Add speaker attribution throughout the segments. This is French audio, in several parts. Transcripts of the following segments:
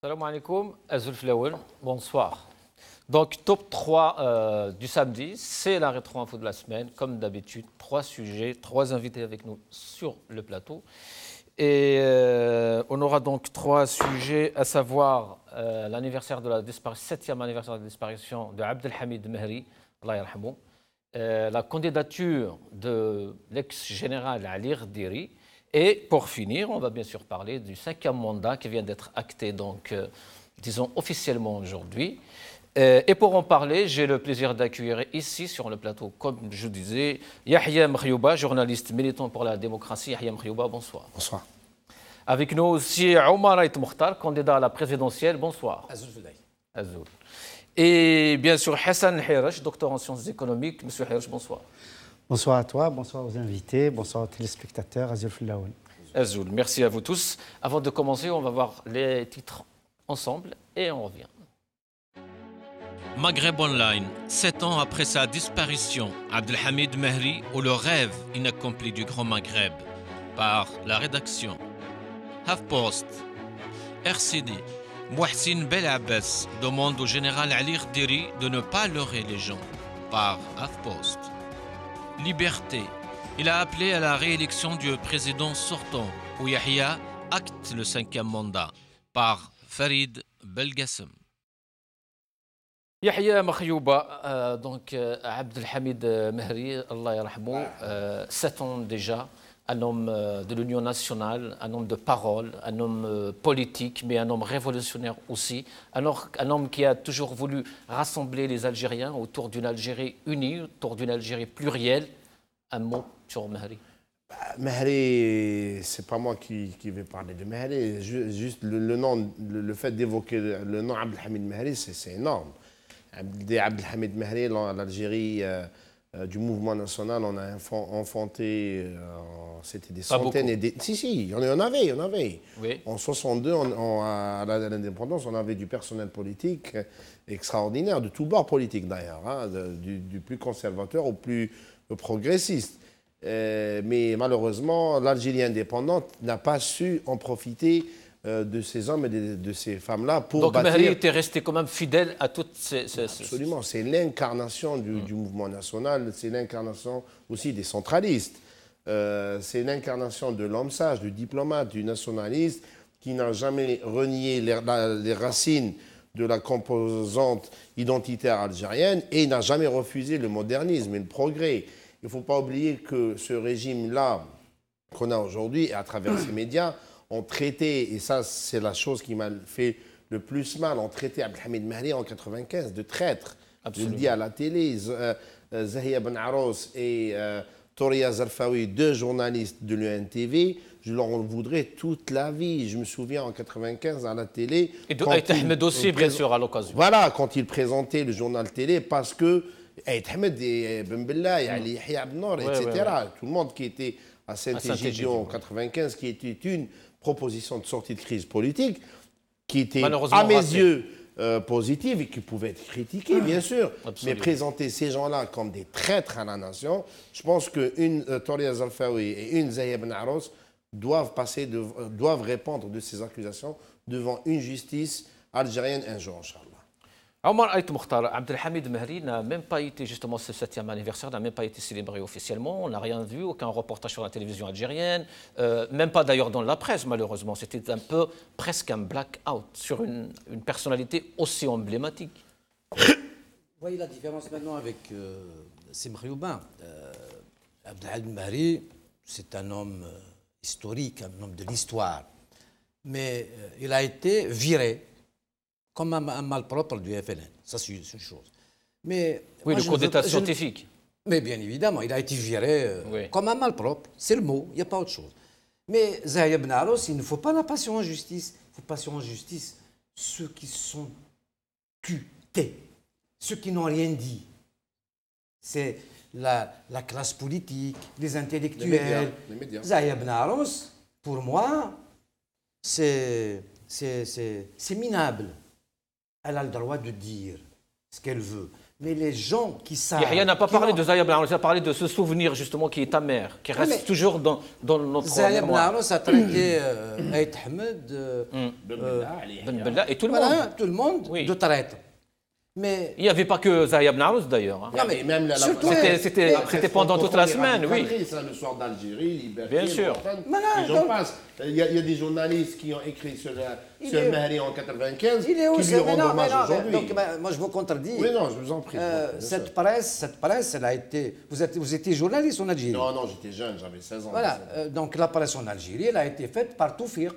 Speaker 1: Salam alaikum, Azul Flaouen, bonsoir. Donc, top 3 du samedi, c'est la rétro-info de la semaine. Comme d'habitude, 3 sujets, 3 invités avec nous sur le plateau. Et on aura donc 3 sujets, à savoir l'anniversaire de la 7e anniversaire de la disparition de Abdelhamid Mehri, Allah yarhamou, la candidature de l'ex-général Ali Rdiri. Et pour finir, on va bien sûr parler du 5e mandat qui vient d'être acté, donc, disons, officiellement aujourd'hui. Et pour en parler, j'ai le plaisir d'accueillir ici sur le plateau, comme je disais, Yahya Mkhayouba, journaliste militant pour la démocratie. Yahya Mkhayouba, bonsoir.
Speaker 2: Bonsoir.
Speaker 1: Avec nous aussi Omar Ait Mokhtar, candidat à la présidentielle. Bonsoir.
Speaker 3: Azul.
Speaker 1: Et bien sûr Hassan Hiresh, docteur en sciences économiques. Monsieur Hiresh, bonsoir.
Speaker 2: Bonsoir à toi, bonsoir aux invités, bonsoir aux téléspectateurs. Azul Flaouen.
Speaker 1: Azul, merci à vous tous. Avant de commencer, on va voir les titres ensemble et on revient.
Speaker 4: Maghreb Online, 7 ans après sa disparition, Abdelhamid Mehri ou le rêve inaccompli du Grand Maghreb, par la rédaction. HuffPost, RCD, Mouhsin Belabbas demande au général Ali Rdiri de ne pas leurrer les gens, par HuffPost. Liberté, il a appelé à la réélection du président sortant, où Yahya acte le 5e mandat, par Farid Belgassem.
Speaker 1: Yahya Mkhayouba, donc Abdelhamid Mehri, Allah yarhamou, 7 ans déjà, un homme de l'Union nationale, un homme de parole, un homme politique, mais un homme révolutionnaire aussi, un homme qui a toujours voulu rassembler les Algériens autour d'une Algérie unie, autour d'une Algérie plurielle. Un mot sur Mehri.
Speaker 3: Mehri, c'est pas moi qui vais parler de Mehri, juste le nom, le fait d'évoquer le nom Abdelhamid Mehri, c'est énorme. Abdelhamid Mehri, l'Algérie du mouvement national, on a enfanté, c'était des centaines et des... Si, il y en avait.
Speaker 1: Oui.
Speaker 3: En 62, à l'indépendance, on avait du personnel politique extraordinaire, de tous bords politiques d'ailleurs, hein, du plus conservateur au plus progressiste. Mais malheureusement, l'Algérie indépendante n'a pas su en profiter de ces hommes et de ces femmes-là pour
Speaker 1: donc
Speaker 3: bâtir...
Speaker 1: Mehri était resté quand même fidèle à toutes ces...
Speaker 3: Absolument, c'est l'incarnation du mouvement national, c'est l'incarnation aussi des centralistes. C'est l'incarnation de l'homme sage, du diplomate, du nationaliste qui n'a jamais renié les racines de la composante identitaire algérienne et n'a jamais refusé le modernisme et le progrès. Il ne faut pas oublier que ce régime-là qu'on a aujourd'hui, et à travers ces médias, ont traité, et ça c'est la chose qui m'a fait le plus mal, ont traité Abdelhamid Mehri en 1995 de traître. Absolument. Je le dis à la télé, Zahia Ben Aros et Toria Zarfaoui, 2 journalistes de l'UNTV, je leur en voudrais toute la vie. Je me souviens en 1995 à la télé...
Speaker 1: Et Ahmed aussi, bien sûr, à l'occasion.
Speaker 3: Voilà, quand ils présentaient le journal télé, parce que Ahmed et Ben Bella, Yahya Abnor, etc. Tout le monde qui était à Saint-Égidio en 1995, qui était une proposition de sortie de crise politique, qui était, à mes yeux, positive et qui pouvait être critiquée, bien sûr. Absolument. Mais présenter ces gens-là comme des traîtres à la nation, je pense qu'une Toria Zarfaoui et une Zahia Ben Aros doivent répondre de ces accusations devant une justice algérienne un jour, Inch'Allah.
Speaker 1: Omar Ait Mokhtar, Abdelhamid Mehri n'a même pas été, justement, ce 7e anniversaire, n'a même pas été célébré officiellement. On n'a rien vu, aucun reportage sur la télévision algérienne, même pas d'ailleurs dans la presse, malheureusement. C'était un peu, presque un blackout sur une personnalité aussi emblématique.
Speaker 5: Vous voyez la différence maintenant avec Mkhayouba. Abdelhamid Mehri, c'est un homme historique, un homme de l'histoire. Mais il a été viré comme un malpropre du FLN. Ça, c'est une chose. Mais
Speaker 1: oui, le coup d'État scientifique.
Speaker 5: Mais bien évidemment, il a été viré comme un malpropre. C'est le mot, il n'y a pas autre chose. Mais Zahia Ben Aros, il ne faut pas la passer en justice. Il faut passer en justice ceux qui sont tués, ceux qui n'ont rien dit. C'est la classe politique, les intellectuels.
Speaker 3: Les médias.
Speaker 5: Zahia Ben Aros, pour moi, c'est minable. Elle a le droit de dire ce qu'elle veut. Mais les gens qui savent...
Speaker 1: Yahya n'a pas parlé de Zahia Ben Arous, il a parlé de ce souvenir justement qui est amer, qui reste toujours dans notre
Speaker 5: Zahia Ben
Speaker 1: mémoire.
Speaker 5: Arous a traité Aït Ahmed,
Speaker 1: Ben Bella et tout le monde.
Speaker 5: voilà, tout le monde
Speaker 1: Oui.
Speaker 5: de traître. Mais
Speaker 1: Il n'y avait pas que Zahia Ben Arous d'ailleurs. Hein.
Speaker 5: non, mais
Speaker 3: même
Speaker 5: surtout,
Speaker 1: C'était pendant toute la semaine, oui.
Speaker 3: Ça, le soir d'Algérie, Liberté,
Speaker 1: Bien sûr.
Speaker 5: Voilà,
Speaker 3: et j'en
Speaker 5: donc-
Speaker 3: passe. Il y a des journalistes qui ont écrit sur Mahri en 95
Speaker 5: il est où
Speaker 3: qui lui rendent hommage
Speaker 5: mais
Speaker 3: aujourd'hui.
Speaker 5: donc, moi, je vous contredis.
Speaker 3: Oui, non, je vous en prie. bien sûr.
Speaker 5: Cette presse, elle a été... Vous étiez journaliste en Algérie.
Speaker 3: Non, j'étais jeune, j'avais 16 ans.
Speaker 5: Voilà, donc la presse en Algérie, elle a été faite par Toufiq.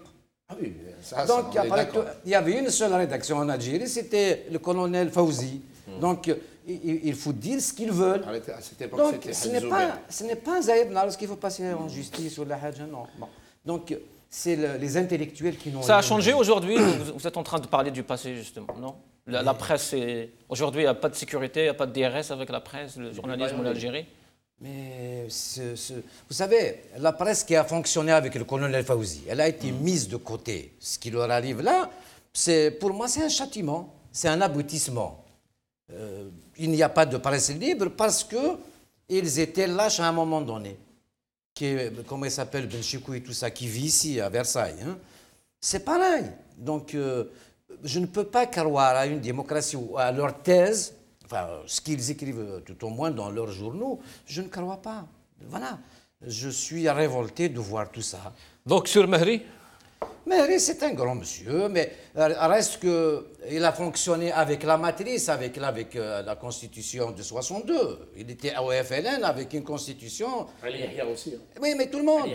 Speaker 3: Ah oui, ça,
Speaker 5: Donc,
Speaker 3: on est
Speaker 5: après
Speaker 3: d'accord.
Speaker 5: il y avait une seule rédaction en Algérie, c'était le colonel Fawzi. Donc, il faut dire ce qu'ils veulent.
Speaker 3: À cette époque,
Speaker 5: Donc,
Speaker 3: c'était
Speaker 5: ce n'est pas Zahia Ben Arous qu'il faut passer en justice ou la Hadja, non. Bon. Donc, c'est les intellectuels qui n'ont...
Speaker 1: Ça a changé aujourd'hui, vous êtes en train de parler du passé justement, non? La presse, aujourd'hui il n'y a pas de sécurité, il n'y a pas de DRS avec la presse, le journalisme en Algérie.
Speaker 5: Mais vous savez, la presse qui a fonctionné avec le colonel Fawzi, elle a été mise de côté. Ce qui leur arrive là, pour moi, c'est un châtiment, c'est un aboutissement. Il n'y a pas de presse libre parce qu'ils étaient lâches à un moment donné. Comment il s'appelle, Benchikou et tout ça, qui vit ici à Versailles. Hein. C'est pareil. Donc, je ne peux pas croire à une démocratie ou à leur thèse. Enfin, ce qu'ils écrivent tout au moins dans leurs journaux, je ne crois pas. Voilà. Je suis révolté de voir tout ça.
Speaker 1: Donc sur Mahri,
Speaker 5: Mais c'est un grand monsieur, mais reste qu'il a fonctionné avec la matrice, avec la constitution de 62. Il était au FLN avec une constitution...
Speaker 3: Ali Yahya aussi.
Speaker 5: Oui, mais tout le monde.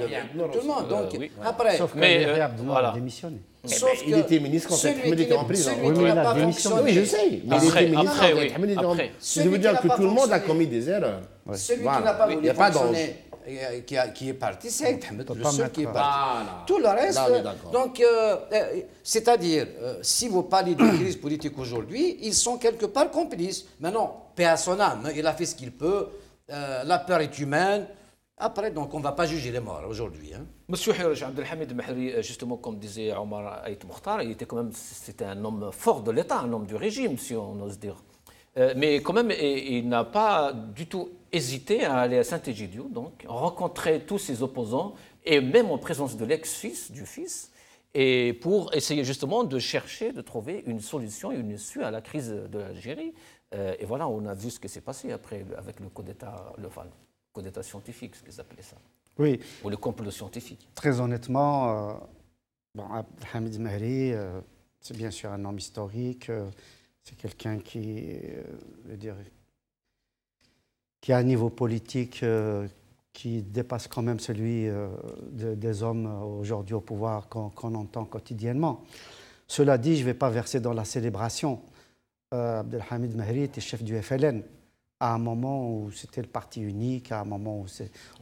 Speaker 5: Tout le monde. Donc,
Speaker 1: oui.
Speaker 5: après...
Speaker 2: Sauf que
Speaker 1: Mais,
Speaker 2: Yahya Abdel
Speaker 1: voilà.
Speaker 2: a démissionné.
Speaker 5: Sauf
Speaker 3: il
Speaker 5: que
Speaker 3: était ministre quand
Speaker 5: celui
Speaker 3: Ahmed
Speaker 5: qui
Speaker 3: était en
Speaker 5: n'est-
Speaker 3: prison.
Speaker 5: celui
Speaker 2: Oui,
Speaker 5: qui
Speaker 2: mais
Speaker 5: n'a
Speaker 2: il a
Speaker 5: pas
Speaker 2: démissionné.
Speaker 5: fonctionné-
Speaker 3: Oui, je sais. Mais
Speaker 1: Après,
Speaker 3: il était ministre
Speaker 1: après,
Speaker 3: quand
Speaker 1: oui.
Speaker 3: Ahmed était en
Speaker 1: Après.
Speaker 3: prison. Je veux dire que tout le monde a commis des erreurs.
Speaker 5: Celui
Speaker 3: Voilà.
Speaker 5: qui n'a pas
Speaker 3: Oui, il
Speaker 5: voulu
Speaker 3: y a pas
Speaker 5: fonctionner, qui est parti, c'est Aït Ahmed, le
Speaker 2: pas
Speaker 5: seul
Speaker 2: mettre-
Speaker 5: qui est parti.
Speaker 3: Voilà.
Speaker 5: Tout le reste,
Speaker 3: Là, on est d'accord.
Speaker 5: donc, c'est-à-dire, si vous parlez de crise politique aujourd'hui, ils sont quelque part complices. Maintenant, paix à son âme, hein, il a fait ce qu'il peut, la peur est humaine. Après, donc, on ne va pas juger les morts aujourd'hui. Hein.
Speaker 1: Monsieur Abdelhamid Mahri, justement, comme disait Omar Aït Mokhtar, c'était un homme fort de l'État, un homme du régime, si on ose dire. Mais quand même, il n'a pas du tout hésité à aller à Saint-Égidio, donc rencontrer tous ses opposants, et même en présence de l'ex-fils, du fils, et pour essayer justement de chercher, de trouver une solution, une issue à la crise de l'Algérie. Et voilà, on a vu ce qui s'est passé après avec le coup d'État, coup d'État scientifique, ce qu'ils appelaient ça,
Speaker 2: Oui,
Speaker 1: ou le complot scientifique.
Speaker 2: très honnêtement, Abdelhamid Mahri, c'est bien sûr un homme historique. C'est quelqu'un qui a un niveau politique qui dépasse quand même celui des hommes aujourd'hui au pouvoir qu'on entend quotidiennement. Cela dit, je ne vais pas verser dans la célébration. Abdelhamid Mahri était chef du FLN à un moment où c'était le parti unique, à un moment où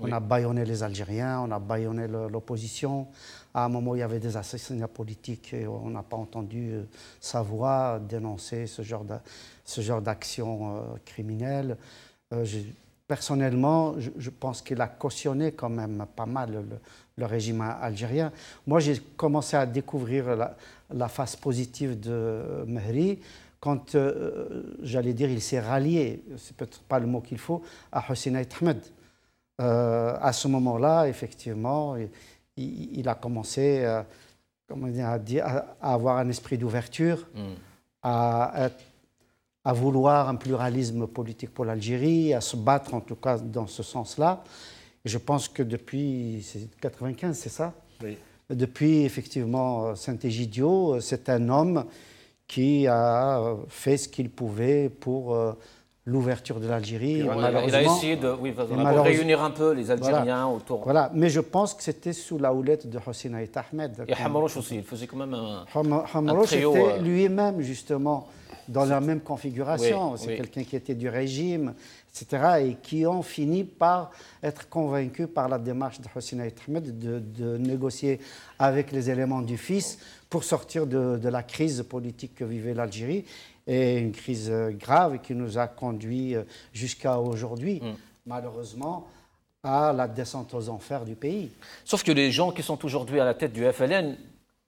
Speaker 2: on a bâillonné les Algériens, on a bâillonné l'opposition, à un moment où il y avait des assassinats politiques et on n'a pas entendu sa voix dénoncer ce genre d'action criminelle. Personnellement, je pense qu'il a cautionné quand même pas mal le régime algérien. Moi, j'ai commencé à découvrir la face positive de Mahri quand, j'allais dire, il s'est rallié, c'est peut-être pas le mot qu'il faut, à Hossein Aït Ahmed. À ce moment-là, effectivement, il a commencé à avoir un esprit d'ouverture, à vouloir un pluralisme politique pour l'Algérie, à se battre en tout cas dans ce sens-là. Et je pense que depuis 1995, c'est ça?
Speaker 3: Oui.
Speaker 2: Depuis effectivement Saint-Égidio, c'est un homme qui a fait ce qu'il pouvait pour l'ouverture de l'Algérie.
Speaker 1: Il a essayé de réunir un peu les Algériens autour.
Speaker 2: Voilà, mais je pense que c'était sous la houlette de Hossein Aït Ahmed.
Speaker 1: Et Hamrouche aussi, il faisait quand même un
Speaker 2: Hamrouche
Speaker 1: trio.
Speaker 2: était lui-même justement dans la même configuration.
Speaker 1: Oui,
Speaker 2: c'est quelqu'un qui était du régime, etc., et qui ont fini par être convaincus par la démarche de Hossein Aït Ahmed de négocier avec les éléments du fils pour sortir de la crise politique que vivait l'Algérie, et une crise grave qui nous a conduit jusqu'à aujourd'hui, malheureusement, à la descente aux enfers du pays.
Speaker 1: Sauf que les gens qui sont aujourd'hui à la tête du FLN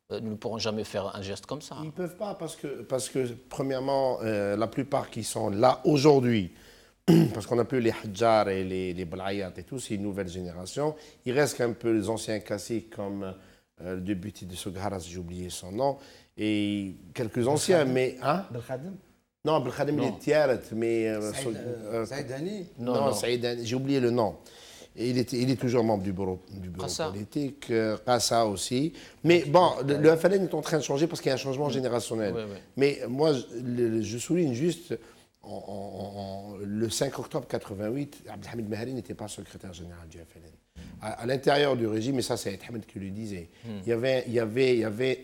Speaker 1: nous ne pourrons jamais faire un geste comme ça.
Speaker 3: Ils ne peuvent pas parce que premièrement, la plupart qui sont là aujourd'hui, parce qu'on a peu les Hadjar et les Blayat et tout, c'est une nouvelle génération. Il reste un peu les anciens classiques comme le député de Sogharas, j'ai oublié son nom, et quelques anciens, mais... Hein?
Speaker 2: Belkhadim?
Speaker 3: Non, Belkhadim, il est tiaret, mais...
Speaker 5: Saïd Hani?
Speaker 3: Non, Saïd Hani, j'ai oublié le nom. Et il est toujours membre du bureau politique, Qassa aussi. Mais bon, le FLN est en train de changer parce qu'il y a un changement générationnel.
Speaker 1: Oui, oui.
Speaker 3: Mais moi, je souligne juste, le 5 octobre 88, Abdelhamid Mehri n'était pas secrétaire général du FLN. À l'intérieur du régime, et ça c'est Hamid qui le disait, il y avait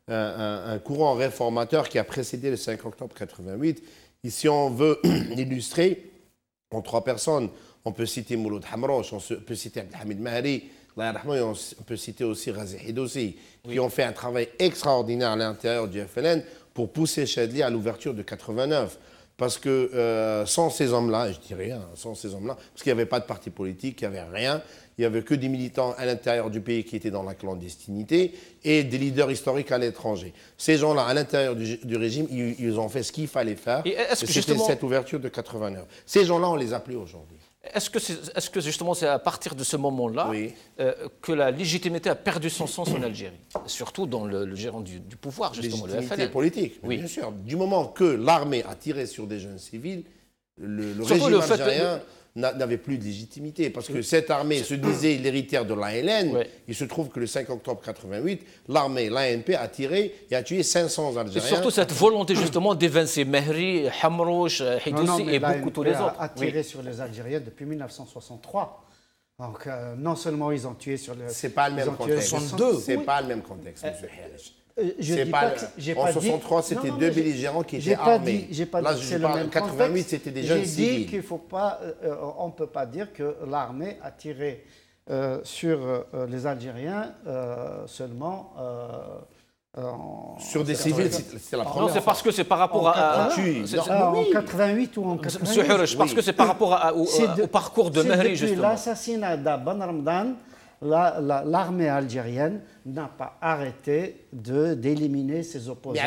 Speaker 3: un courant réformateur qui a précédé le 5 octobre 88. Et si on veut illustrer, en 3 personnes, on peut citer Mouloud Hamrouch, on peut citer Abdelhamid Mehri, on peut citer aussi Ghazi Hidossi, qui ont fait un travail extraordinaire à l'intérieur du FLN pour pousser Chadli à l'ouverture de 89. Parce que sans ces hommes-là, je dirais, sans ces hommes-là, parce qu'il n'y avait pas de parti politique, il n'y avait rien, il n'y avait que des militants à l'intérieur du pays qui étaient dans la clandestinité et des leaders historiques à l'étranger. Ces gens-là, à l'intérieur du régime, ils ont fait ce qu'il fallait faire. Et c'était cette ouverture de 89. Ces gens-là, on les a plus aujourd'hui.
Speaker 1: Est-ce que justement c'est à partir de ce moment-là que la légitimité a perdu son sens en Algérie, surtout dans le gérant du pouvoir, justement, le FLN?
Speaker 3: Légitimité politique, oui. Bien sûr. Du moment que l'armée a tiré sur des jeunes civils, le régime algérien n'avait plus de légitimité. Parce que cette armée se disait l'héritière de l'ALN. Il se trouve que le 5 octobre 88, l'armée, l'ANP, a tiré et a tué 500 Algériens.
Speaker 1: Et surtout cette volonté justement d'évincer Mehri, Hamrouch, Hidossi et beaucoup tous les autres.
Speaker 2: A tiré sur les Algériens depuis 1963. Donc non seulement ils ont tué sur les...
Speaker 3: C'est pas le même contexte. C'est pas le même contexte, M. Herish. En 63, c'était 2 belligérants qui étaient armés.
Speaker 2: Là,
Speaker 3: je parle en 88, c'était des jeunes civils.
Speaker 2: J'ai dit qu'il faut pas, on ne peut pas dire que l'armée a tiré sur les Algériens seulement.
Speaker 3: Sur des civils, c'est la première.
Speaker 1: Non, c'est parce que c'est par rapport à...
Speaker 2: En 88 ou en 89.
Speaker 1: Monsieur Herish, parce que c'est par rapport au parcours de Mehri, justement.
Speaker 2: Depuis l'assassinat d'Aban Ramadan, l'armée algérienne n'a pas arrêté d'éliminer ses opposants.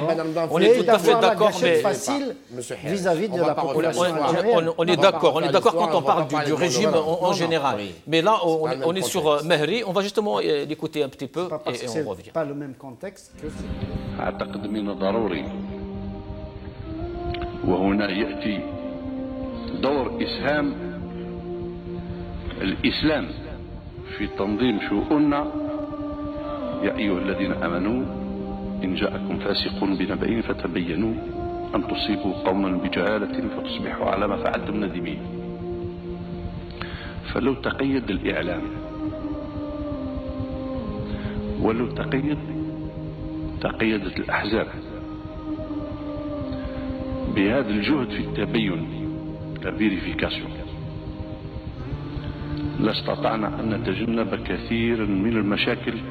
Speaker 1: On est tout à fait d'accord, mais
Speaker 2: facile vis-à-vis de la population algérienne.
Speaker 1: On est d'accord quand on parle du régime en général. Mais là, on est sur Mehri. On va justement l'écouter un petit peu et on revient.
Speaker 2: Pas le même contexte que
Speaker 6: أعتقد من الضروري وهنا يأتي دور إسهام الإسلام في تنظيم شؤوننا. يا أيها الذين آمنوا إن جاءكم فاسق بنبأ فتبينوا أن تصيبوا قوما بجهالة فتصبحوا على ما فعلتم ندمين. فلو تقيد الإعلام ولو تقيدت الأحزاب بهذا الجهد في التبين الفيريفيكاسيون لاستطعنا أن نتجنب كثيرا من المشاكل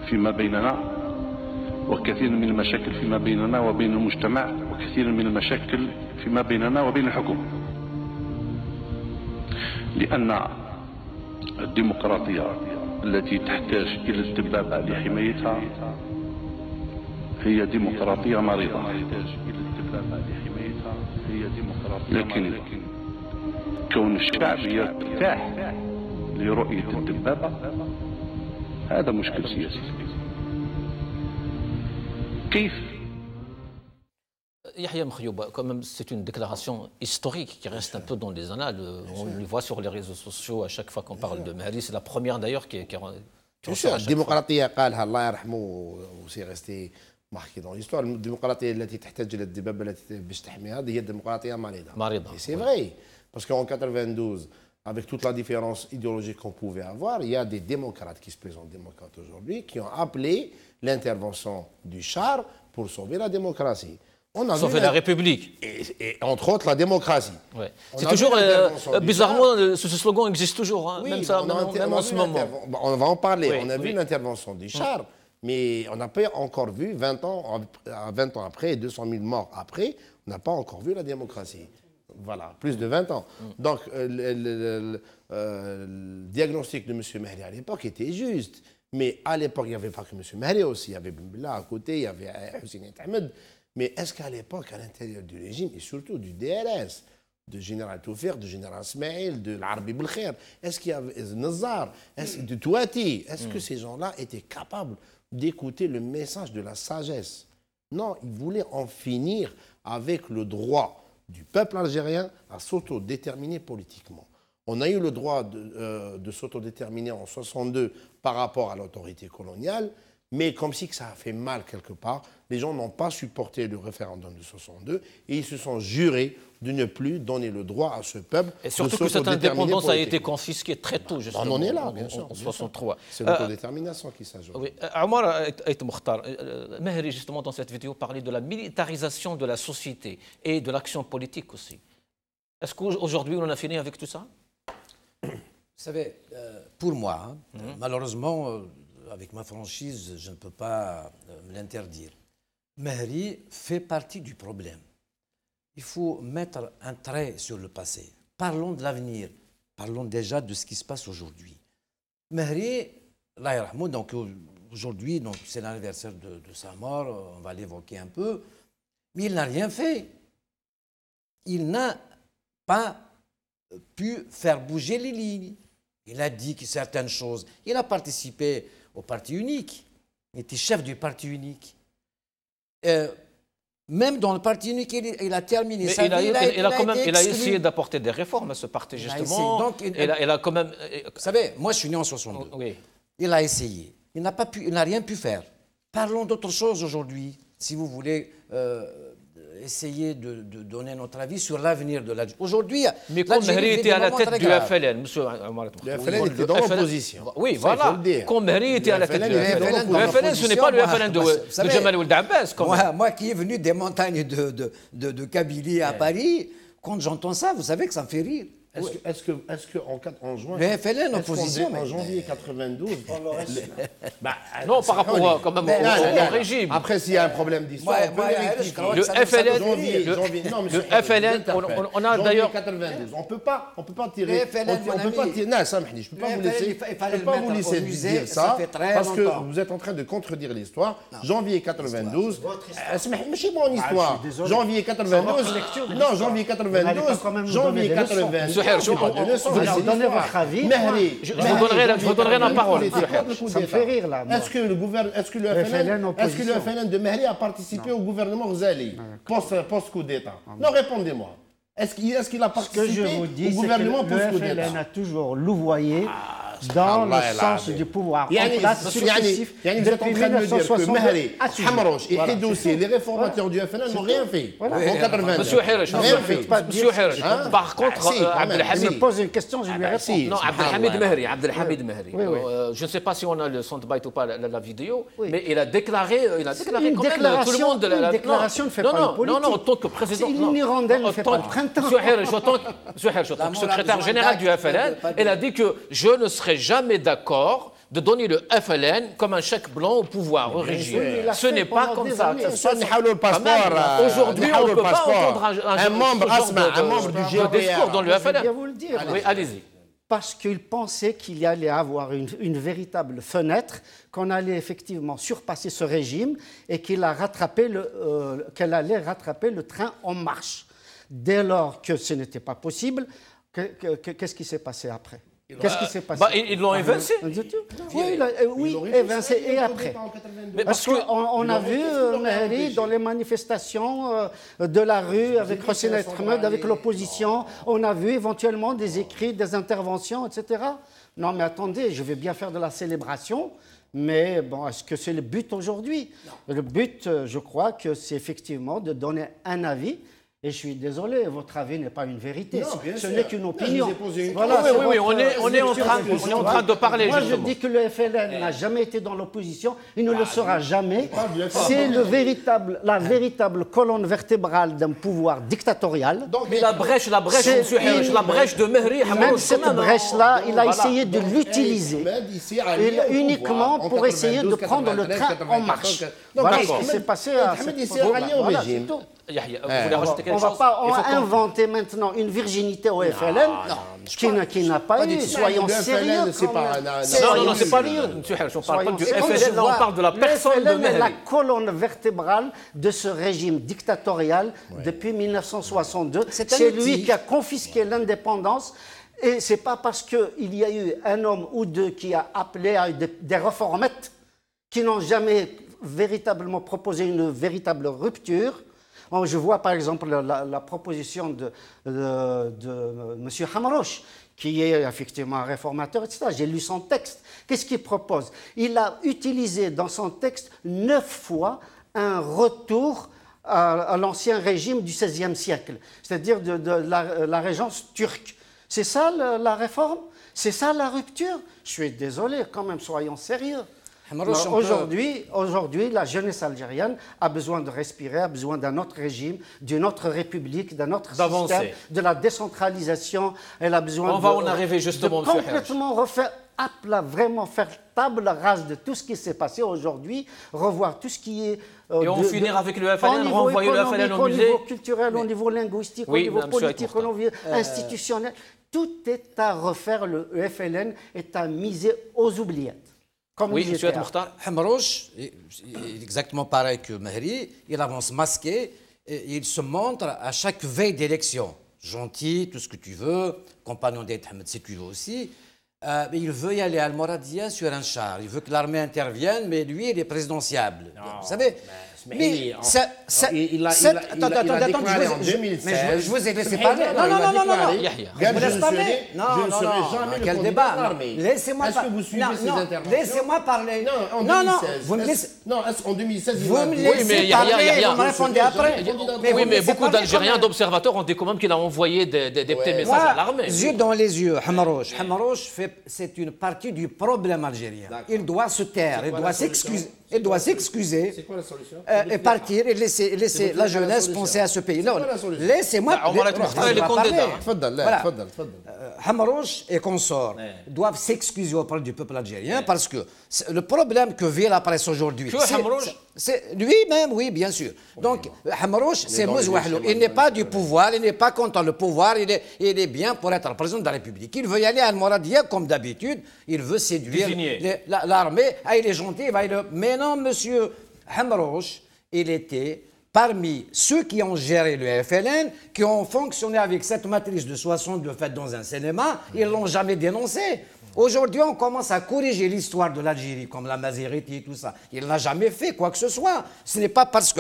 Speaker 6: فيما بيننا وكثير من المشاكل فيما بيننا وبين المجتمع وكثير من المشاكل فيما بيننا وبين الحكومة. لأن الديمقراطية التي تحتاج إلى الدبابة لحمايتها هي ديمقراطية مريضة. لكن كون الشعب يرتاح لرؤية الدبابة هذا مشكل سياسي. كيف؟
Speaker 1: Yahya Mkhyoba, quand même, c'est une déclaration historique qui reste un peu dans les annales. On le voit sur les réseaux sociaux à chaque fois qu'on parle de Mehri. C'est la première d'ailleurs qui
Speaker 3: Bien sûr, la démocratie, Allah yarhamou, c'est resté marqué dans l'histoire. La démocratie, التي تحتاج إلى الدبابة التي باش تحميها هذه هي الديمقراطية مريضة. C'est vrai, parce qu'en 92, avec toute la différence idéologique qu'on pouvait avoir, il y a des démocrates qui se présentent démocrates aujourd'hui qui ont appelé l'intervention du char pour sauver la démocratie.
Speaker 1: Sauver la République.
Speaker 3: Et entre autres la démocratie.
Speaker 1: Ouais. C'est toujours, bizarrement, ce slogan existe toujours, hein,
Speaker 3: oui,
Speaker 1: même, ça, même en ce moment.
Speaker 3: On va en parler.
Speaker 1: Oui,
Speaker 3: on a vu l'intervention du char, mais on n'a pas encore vu, 20 ans après, 200 000 morts après, on n'a pas encore vu la démocratie. Voilà, plus de 20 ans. Donc, le diagnostic de M. Mehri à l'époque était juste. Mais à l'époque, il n'y avait pas que M. Mehri aussi, il y avait Ben Bella à côté, il y avait Hussein Ahmed. Mais est-ce qu'à l'époque, à l'intérieur du régime, et surtout du DRS, de général Toufir, de général Smaïl, de l'Arbi Belkhair, est-ce qu'il y avait Nazar, de Touati, est-ce que ces gens-là étaient capables d'écouter le message de la sagesse? Non, ils voulaient en finir avec le droit du peuple algérien à s'autodéterminer politiquement. On a eu le droit de s'autodéterminer en 1962 par rapport à l'autorité coloniale, mais comme si que ça a fait mal quelque part, les gens n'ont pas supporté le référendum de 1962 et ils se sont jurés de ne plus donner le droit à ce peuple.
Speaker 1: Et surtout que cette indépendance a été confisquée très tôt, justement.
Speaker 3: On en est là, bien sûr.
Speaker 1: En 1963.
Speaker 3: C'est l'autodétermination qui s'ajoute.
Speaker 1: Oui. Ammar Ait Mokhtar, Mehri, justement, dans cette vidéo, parlait de la militarisation de la société et de l'action politique aussi. Est-ce qu'aujourd'hui, on en a fini avec tout ça?
Speaker 5: Vous savez, pour moi, malheureusement, avec ma franchise, je ne peux pas me l'interdire. Mehri fait partie du problème. Il faut mettre un trait sur le passé. Parlons de l'avenir. Parlons déjà de ce qui se passe aujourd'hui. Mehri, donc aujourd'hui, c'est l'anniversaire de sa mort, on va l'évoquer un peu, mais il n'a rien fait. Il n'a pas pu faire bouger les lignes. Il a dit que certaines choses. Il a participé au parti unique. Il était chef du parti unique. Même dans le parti unique, il a terminé sa vie.
Speaker 1: Il a essayé d'apporter des réformes à ce parti, justement. Il a quand même...
Speaker 5: Vous savez, moi, je suis né en 62.
Speaker 1: Oui.
Speaker 5: Il a essayé. Il n'a rien pu faire. Parlons d'autre chose aujourd'hui, si vous voulez essayer de donner notre avis sur l'avenir de l'Algérie. Aujourd'hui,
Speaker 1: mais quand Mehri était à la tête du FLN, monsieur Ammar Ait Mokhtar,
Speaker 3: le FLN était dans l'opposition.
Speaker 1: Oui, voilà. Quand Mehri était à la tête du FLN, le FLN, ce n'est pas le FLN de Jamal Ould Abbas.
Speaker 5: Moi qui est venu des montagnes de Kabylie à Paris, quand j'entends ça, vous savez que ça me fait rire.
Speaker 3: Est-ce qu'en juin...
Speaker 5: Le FLN opposition...
Speaker 3: En janvier 92...
Speaker 1: Non, par rapport quand même au régime.
Speaker 3: Après, s'il y a un problème d'histoire,
Speaker 1: le FLN, on a d'ailleurs...
Speaker 3: On ne peut pas tirer... Non, Samhni, je ne peux pas vous laisser dire ça, parce que vous êtes en train de contredire l'histoire. Janvier 92... C'est mon histoire. Janvier 92... Non, janvier 92... Janvier 92...
Speaker 1: Je vous donnerai la parole.
Speaker 2: Ça me fait rire là.
Speaker 3: Est-ce que le FLN de Mehri a participé au gouvernement Ghazali post-coup d'État? Non, répondez-moi. Est-ce qu'il a participé au gouvernement post-coup d'État?
Speaker 2: Le FLN a toujours louvoyé dans le sens du pouvoir.
Speaker 3: Vous êtes en train de me dire que Mehri, Hamrouch et Hidoussi, les réformateurs du FLN n'ont rien fait en 92.
Speaker 1: Monsieur Hirsch, par contre,
Speaker 2: Abdelhamid... Il me pose une question, je lui réponds.
Speaker 1: Non, Abdelhamid Mehri. Je ne sais pas si on a le soundbite ou pas, la vidéo, mais il a déclaré quand même tout le monde...
Speaker 2: Une déclaration ne fait pas le politique.
Speaker 1: Non, en tant que président...
Speaker 2: Une hirondelle ne fait pas le printemps.
Speaker 1: Monsieur Hirsch, en tant que secrétaire général du FLN, il a dit que je ne serai jamais d'accord de donner le FLN comme un chèque blanc au pouvoir, au régime. Ce n'est pas comme ça. Aujourd'hui, on ne peut pas entendre un membre du discours dans le FLN. Oui, allez-y.
Speaker 2: Parce qu'il pensait qu'il y allait avoir une véritable fenêtre, qu'on allait effectivement surpasser ce régime et qu'elle allait rattraper le train en marche. Dès lors que ce n'était pas possible, qu'est-ce qui s'est passé après? Qu'est-ce qui s'est passé?
Speaker 1: Ils l'ont évincé.
Speaker 2: Oui, évincé. Et après? Parce qu'on a vu Mehri dans les manifestations de la rue avec Hussein Ahmed, avec l'opposition. On a vu éventuellement des écrits, des interventions, etc. Non, mais attendez, je vais bien faire de la célébration. Mais bon, est-ce que c'est le but aujourd'hui? Le but, je crois que c'est effectivement de donner un avis. Et je suis désolé, votre avis n'est pas une vérité, ce n'est qu'une opinion.
Speaker 1: Voilà, oui, on est en train de parler.
Speaker 2: Moi, je dis que le FLN n'a jamais été dans l'opposition, il ne le sera jamais. C'est la véritable colonne vertébrale d'un pouvoir dictatorial.
Speaker 1: Mais la brèche, monsieur Hirsch, la brèche de Mehri...
Speaker 2: Même cette brèche-là, il a essayé de l'utiliser uniquement pour essayer de prendre le train en marche. Voilà ce qui s'est passé à cette
Speaker 3: au régime.
Speaker 1: Vous voulez rajouter quelque chose?
Speaker 2: On ne va pas inventer maintenant une virginité au FLN qui n'a pas eu. Soyons sérieux.
Speaker 1: Non, c'est pas rien. On parle pas du FLN, on parle de la personne de Mehri.
Speaker 2: C'est la colonne vertébrale de ce régime dictatorial depuis 1962. C'est lui qui a confisqué l'indépendance. Et ce n'est pas parce qu'il y a eu un homme ou deux qui a appelé à des réformettes qui n'ont jamais véritablement proposé une véritable rupture. Je vois par exemple la proposition de M. Hamrouche, qui est effectivement un réformateur, etc. J'ai lu son texte. Qu'est-ce qu'il propose? Il a utilisé dans son texte 9 fois un retour à l'ancien régime du XVIe siècle, c'est-à-dire de la régence turque. C'est ça la réforme? C'est ça la rupture? Je suis désolé, quand même, soyons sérieux. Aujourd'hui, la jeunesse algérienne a besoin de respirer, a besoin d'un autre régime, d'une autre république, d'un autre système, de la décentralisation. Elle a besoin
Speaker 1: en arriver justement,
Speaker 2: de complètement refaire, vraiment faire table rase de tout ce qui s'est passé aujourd'hui, revoir tout ce qui est...
Speaker 1: et on finira avec le FLN, renvoyer le FLN au musée.
Speaker 2: Au niveau culturel, au niveau linguistique, au niveau politique, au niveau institutionnel. Tout est à refaire. Le FLN est à miser aux oubliettes.
Speaker 1: Oui, M. Mokhtar.
Speaker 5: Hamrouche, exactement pareil que Mehri, il avance masqué, et il se montre à chaque veille d'élection. Gentil, tout ce que tu veux, compagnon d'Aïd Hamed si tu veux aussi. Mais il veut y aller à Al-Mouradia sur un char. Il veut que l'armée intervienne, mais lui, il est présidentiable. Vous savez,
Speaker 3: il a déclaré en 2016.
Speaker 5: Je vous ai laissé parler. Non. Je vous laisse parler. Non. Quel débat. Laissez-moi parler.
Speaker 3: Est-ce que vous suivez ces interventions?
Speaker 5: Laissez-moi parler.
Speaker 3: Non, vous me laissez. Non, en 2016,
Speaker 5: vous me laissez parler. Vous me répondez après.
Speaker 1: Oui, mais beaucoup d'Algériens, d'observateurs ont dit quand même qu'il a envoyé des petits messages à l'armée.
Speaker 5: Yeux dans les yeux, Hamrouche. Hamrouche, c'est une partie du problème algérien. Il doit se taire, il doit s'excuser. Il doit s'excuser.
Speaker 3: C'est quoi la solution?
Speaker 5: Et partir et laisser la jeunesse penser à ce pays. Non, laissez-moi. Hamrouche et consorts doivent s'excuser auprès du peuple algérien parce que le problème que vit la presse aujourd'hui, c'est lui-même, oui, bien sûr. Donc, Hamrouche, c'est Mouzouahlou. Il n'est pas du pouvoir, il n'est pas contre le pouvoir, il est bien pour être le président de la République. Il veut y aller à Al-Mouradia comme d'habitude, il veut séduire l'armée. Ah, il est gentil, il va le... Mais non, monsieur Hamrouche, il était parmi ceux qui ont géré le FLN, qui ont fonctionné avec cette matrice de 62 faite dans un cinéma, ils ne l'ont jamais dénoncé. Aujourd'hui, on commence à corriger l'histoire de l'Algérie, comme la Maziriti et tout ça. Il n'a jamais fait quoi que ce soit. Ce n'est pas parce que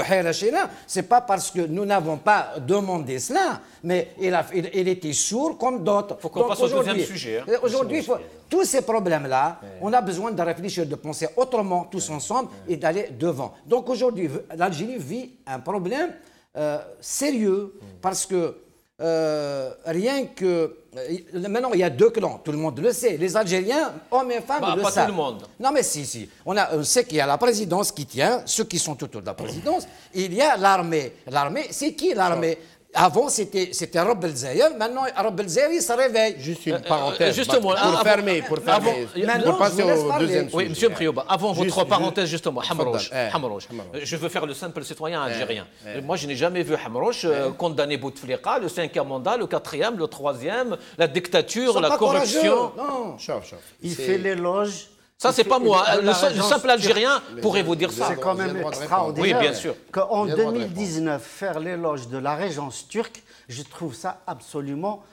Speaker 5: c'est pas parce que nous n'avons pas demandé cela, mais il était sourd comme d'autres.
Speaker 1: Il faut qu'on passe au deuxième sujet.
Speaker 5: Aujourd'hui, tous ces problèmes-là, on a besoin de réfléchir, de penser autrement, tous ensemble, et d'aller devant. Donc aujourd'hui, l'Algérie vit un problème sérieux, parce que rien que... Maintenant, il y a 2 clans, tout le monde le sait. Les Algériens, hommes et femmes, le savent.
Speaker 1: Pas tout le monde.
Speaker 5: Non, mais si. On sait qu'il y a la présidence qui tient, ceux qui sont autour de la présidence. Il y a l'armée. L'armée, c'est qui l'armée? Avant, c'était Rob El-Zayel. Maintenant, Rob El-Zayel, il se réveille.
Speaker 3: Juste une parenthèse.
Speaker 1: Justement,
Speaker 3: pour fermer. Pour passer au deuxième sujet.
Speaker 1: Oui, monsieur Prioba, avant votre parenthèse, justement, Hamrouche. Je veux faire le simple citoyen algérien. Moi, je n'ai jamais vu Hamrouche condamner Bouteflika, le 5e mandat, le 4e, le 3e, la dictature, la corruption.
Speaker 5: Non.
Speaker 2: Il fait l'éloge.
Speaker 1: Ça, c'est pas moi. Le simple Algérien pourrait vous dire ça.
Speaker 2: C'est quand même extraordinaire.
Speaker 1: Oui, bien sûr.
Speaker 2: Qu'en 2019, faire l'éloge de la régence turque, je trouve ça absolument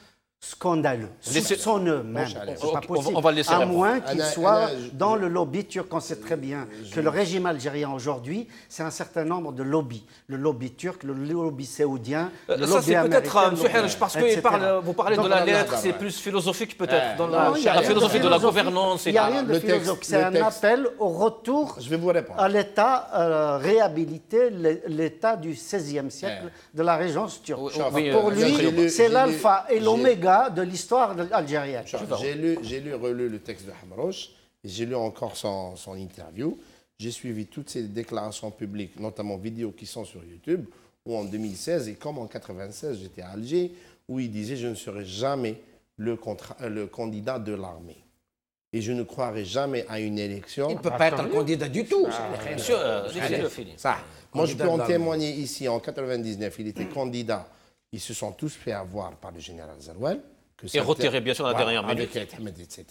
Speaker 2: scandaleux. Soupçonneux même. C'est pas possible.
Speaker 1: On va le laisser
Speaker 2: à moins qu'il soit dans le lobby turc. On sait très bien que le régime algérien aujourd'hui, c'est un certain nombre de lobbies. Le lobby turc, le lobby saoudien, le lobby américain.
Speaker 1: Parce que vous parlez de la lettre, c'est plus philosophique peut-être, dans la philosophie de la gouvernance.
Speaker 2: Il n'y a rien de philosophique. C'est un appel au retour à l'État, réhabiliter l'État du XVIe siècle de la régence turque. Pour lui, c'est l'alpha et l'oméga de l'histoire algérienne.
Speaker 3: J'ai relu le texte de Hamrouche, et j'ai lu encore son interview. J'ai suivi toutes ses déclarations publiques, notamment vidéos qui sont sur YouTube, où en 2016, et comme en 1996, j'étais à Alger, où il disait « Je ne serai jamais le candidat de l'armée. Et je ne croirai jamais à une élection. »
Speaker 5: Il ne peut pas être un candidat du tout.
Speaker 3: Moi, je peux en témoigner ici. En 1999, il était candidat Ils se sont tous fait avoir par le général Zerouel.
Speaker 1: Et retiré, bien sûr, à la dernière minute.
Speaker 3: Avec Ahmed, etc.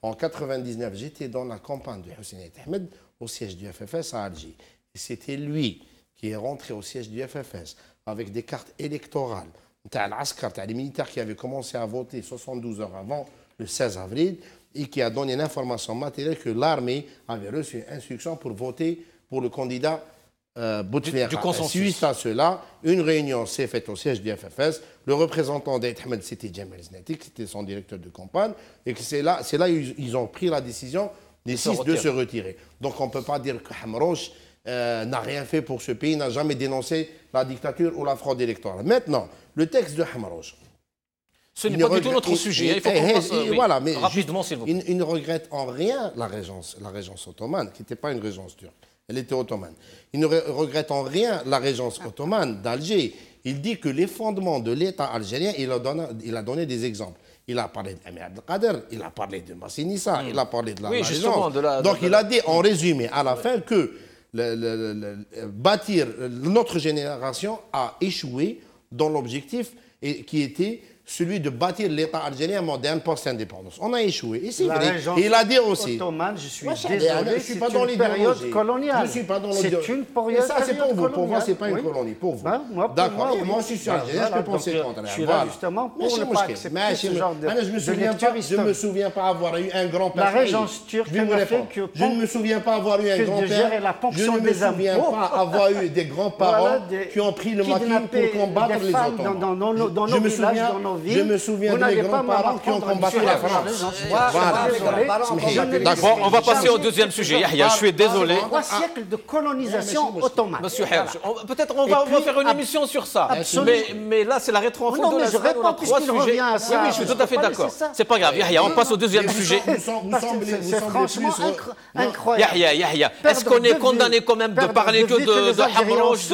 Speaker 3: En 1999, j'étais dans la campagne de Hussein Ahmed au siège du FFS à Alger. Et c'était lui qui est rentré au siège du FFS avec des cartes électorales. Les militaires qui avaient commencé à voter 72 heures avant, le 16 avril, et qui a donné l'information matérielle que l'armée avait reçu une instruction pour voter pour le candidat Bouteflika. Suite à cela, une réunion s'est faite au siège du FFS. Le représentant d'Ahmed, c'était Djamel Znatik, c'était son directeur de campagne, et c'est là ils ont pris la décision des 6 de se retirer. Donc on ne peut pas dire que Hamrouche n'a rien fait pour ce pays, n'a jamais dénoncé la dictature ou la fraude électorale. Maintenant, le texte de Hamrouche.
Speaker 1: Ce n'est pas du tout notre sujet. Il faut qu'on passe
Speaker 3: voilà, mais
Speaker 1: rapidement, s'il vous plaît.
Speaker 3: Il ne regrette en rien la régence ottomane, qui n'était pas une régence turque. Elle était ottomane. Il ne regrette en rien la régence ottomane d'Alger. Il dit que les fondements de l'État algérien, il a donné des exemples. Il a parlé d'Amir Abdelkader, il a parlé de Massinissa, il a parlé de la régence. Donc il a dit en résumé à la fin que notre génération a échoué dans l'objectif qui était celui de bâtir l'État algérien moderne post-indépendance. On a échoué. Et c'est vrai. Et il a dit aussi.
Speaker 2: Ottomane, je suis désolé, c'est une période coloniale.
Speaker 3: Je suis pas dans
Speaker 2: C'est une période coloniale.
Speaker 3: Ça, c'est pour vous. Pour moi, c'est pas une colonie. Pour vous. D'accord. Et moi, je suis algérien, je peux penser le contraire.
Speaker 2: Je suis là justement pour ne pas accepter ce genre de lecture historique.
Speaker 3: Je ne me souviens pas avoir eu un grand-père.
Speaker 2: La régence turque n'a fait que...
Speaker 3: Je ne me souviens pas avoir eu un grand-père. Je ne me souviens pas avoir eu des grands-parents qui ont pris le maquis pour combattre les Ottomans.
Speaker 2: Dans nos villages, dans nos villes.
Speaker 3: Je me souviens de mes grands-parents qui ont combattu la France.
Speaker 1: Bon, on va passer au deuxième sujet. Yahya, je suis désolé.
Speaker 2: 3 siècles de colonisation ottomane.
Speaker 1: Monsieur Herge, peut-être on va faire une émission sur ça. Mais là, c'est la rétro-info de la semaine. On a 3 sujets. Oui, je suis tout à fait d'accord. C'est pas grave. Yahya, on passe au deuxième sujet.
Speaker 2: C'est franchement incroyable.
Speaker 1: Yahya, est-ce qu'on est condamné quand même de parler que de Hamrouche,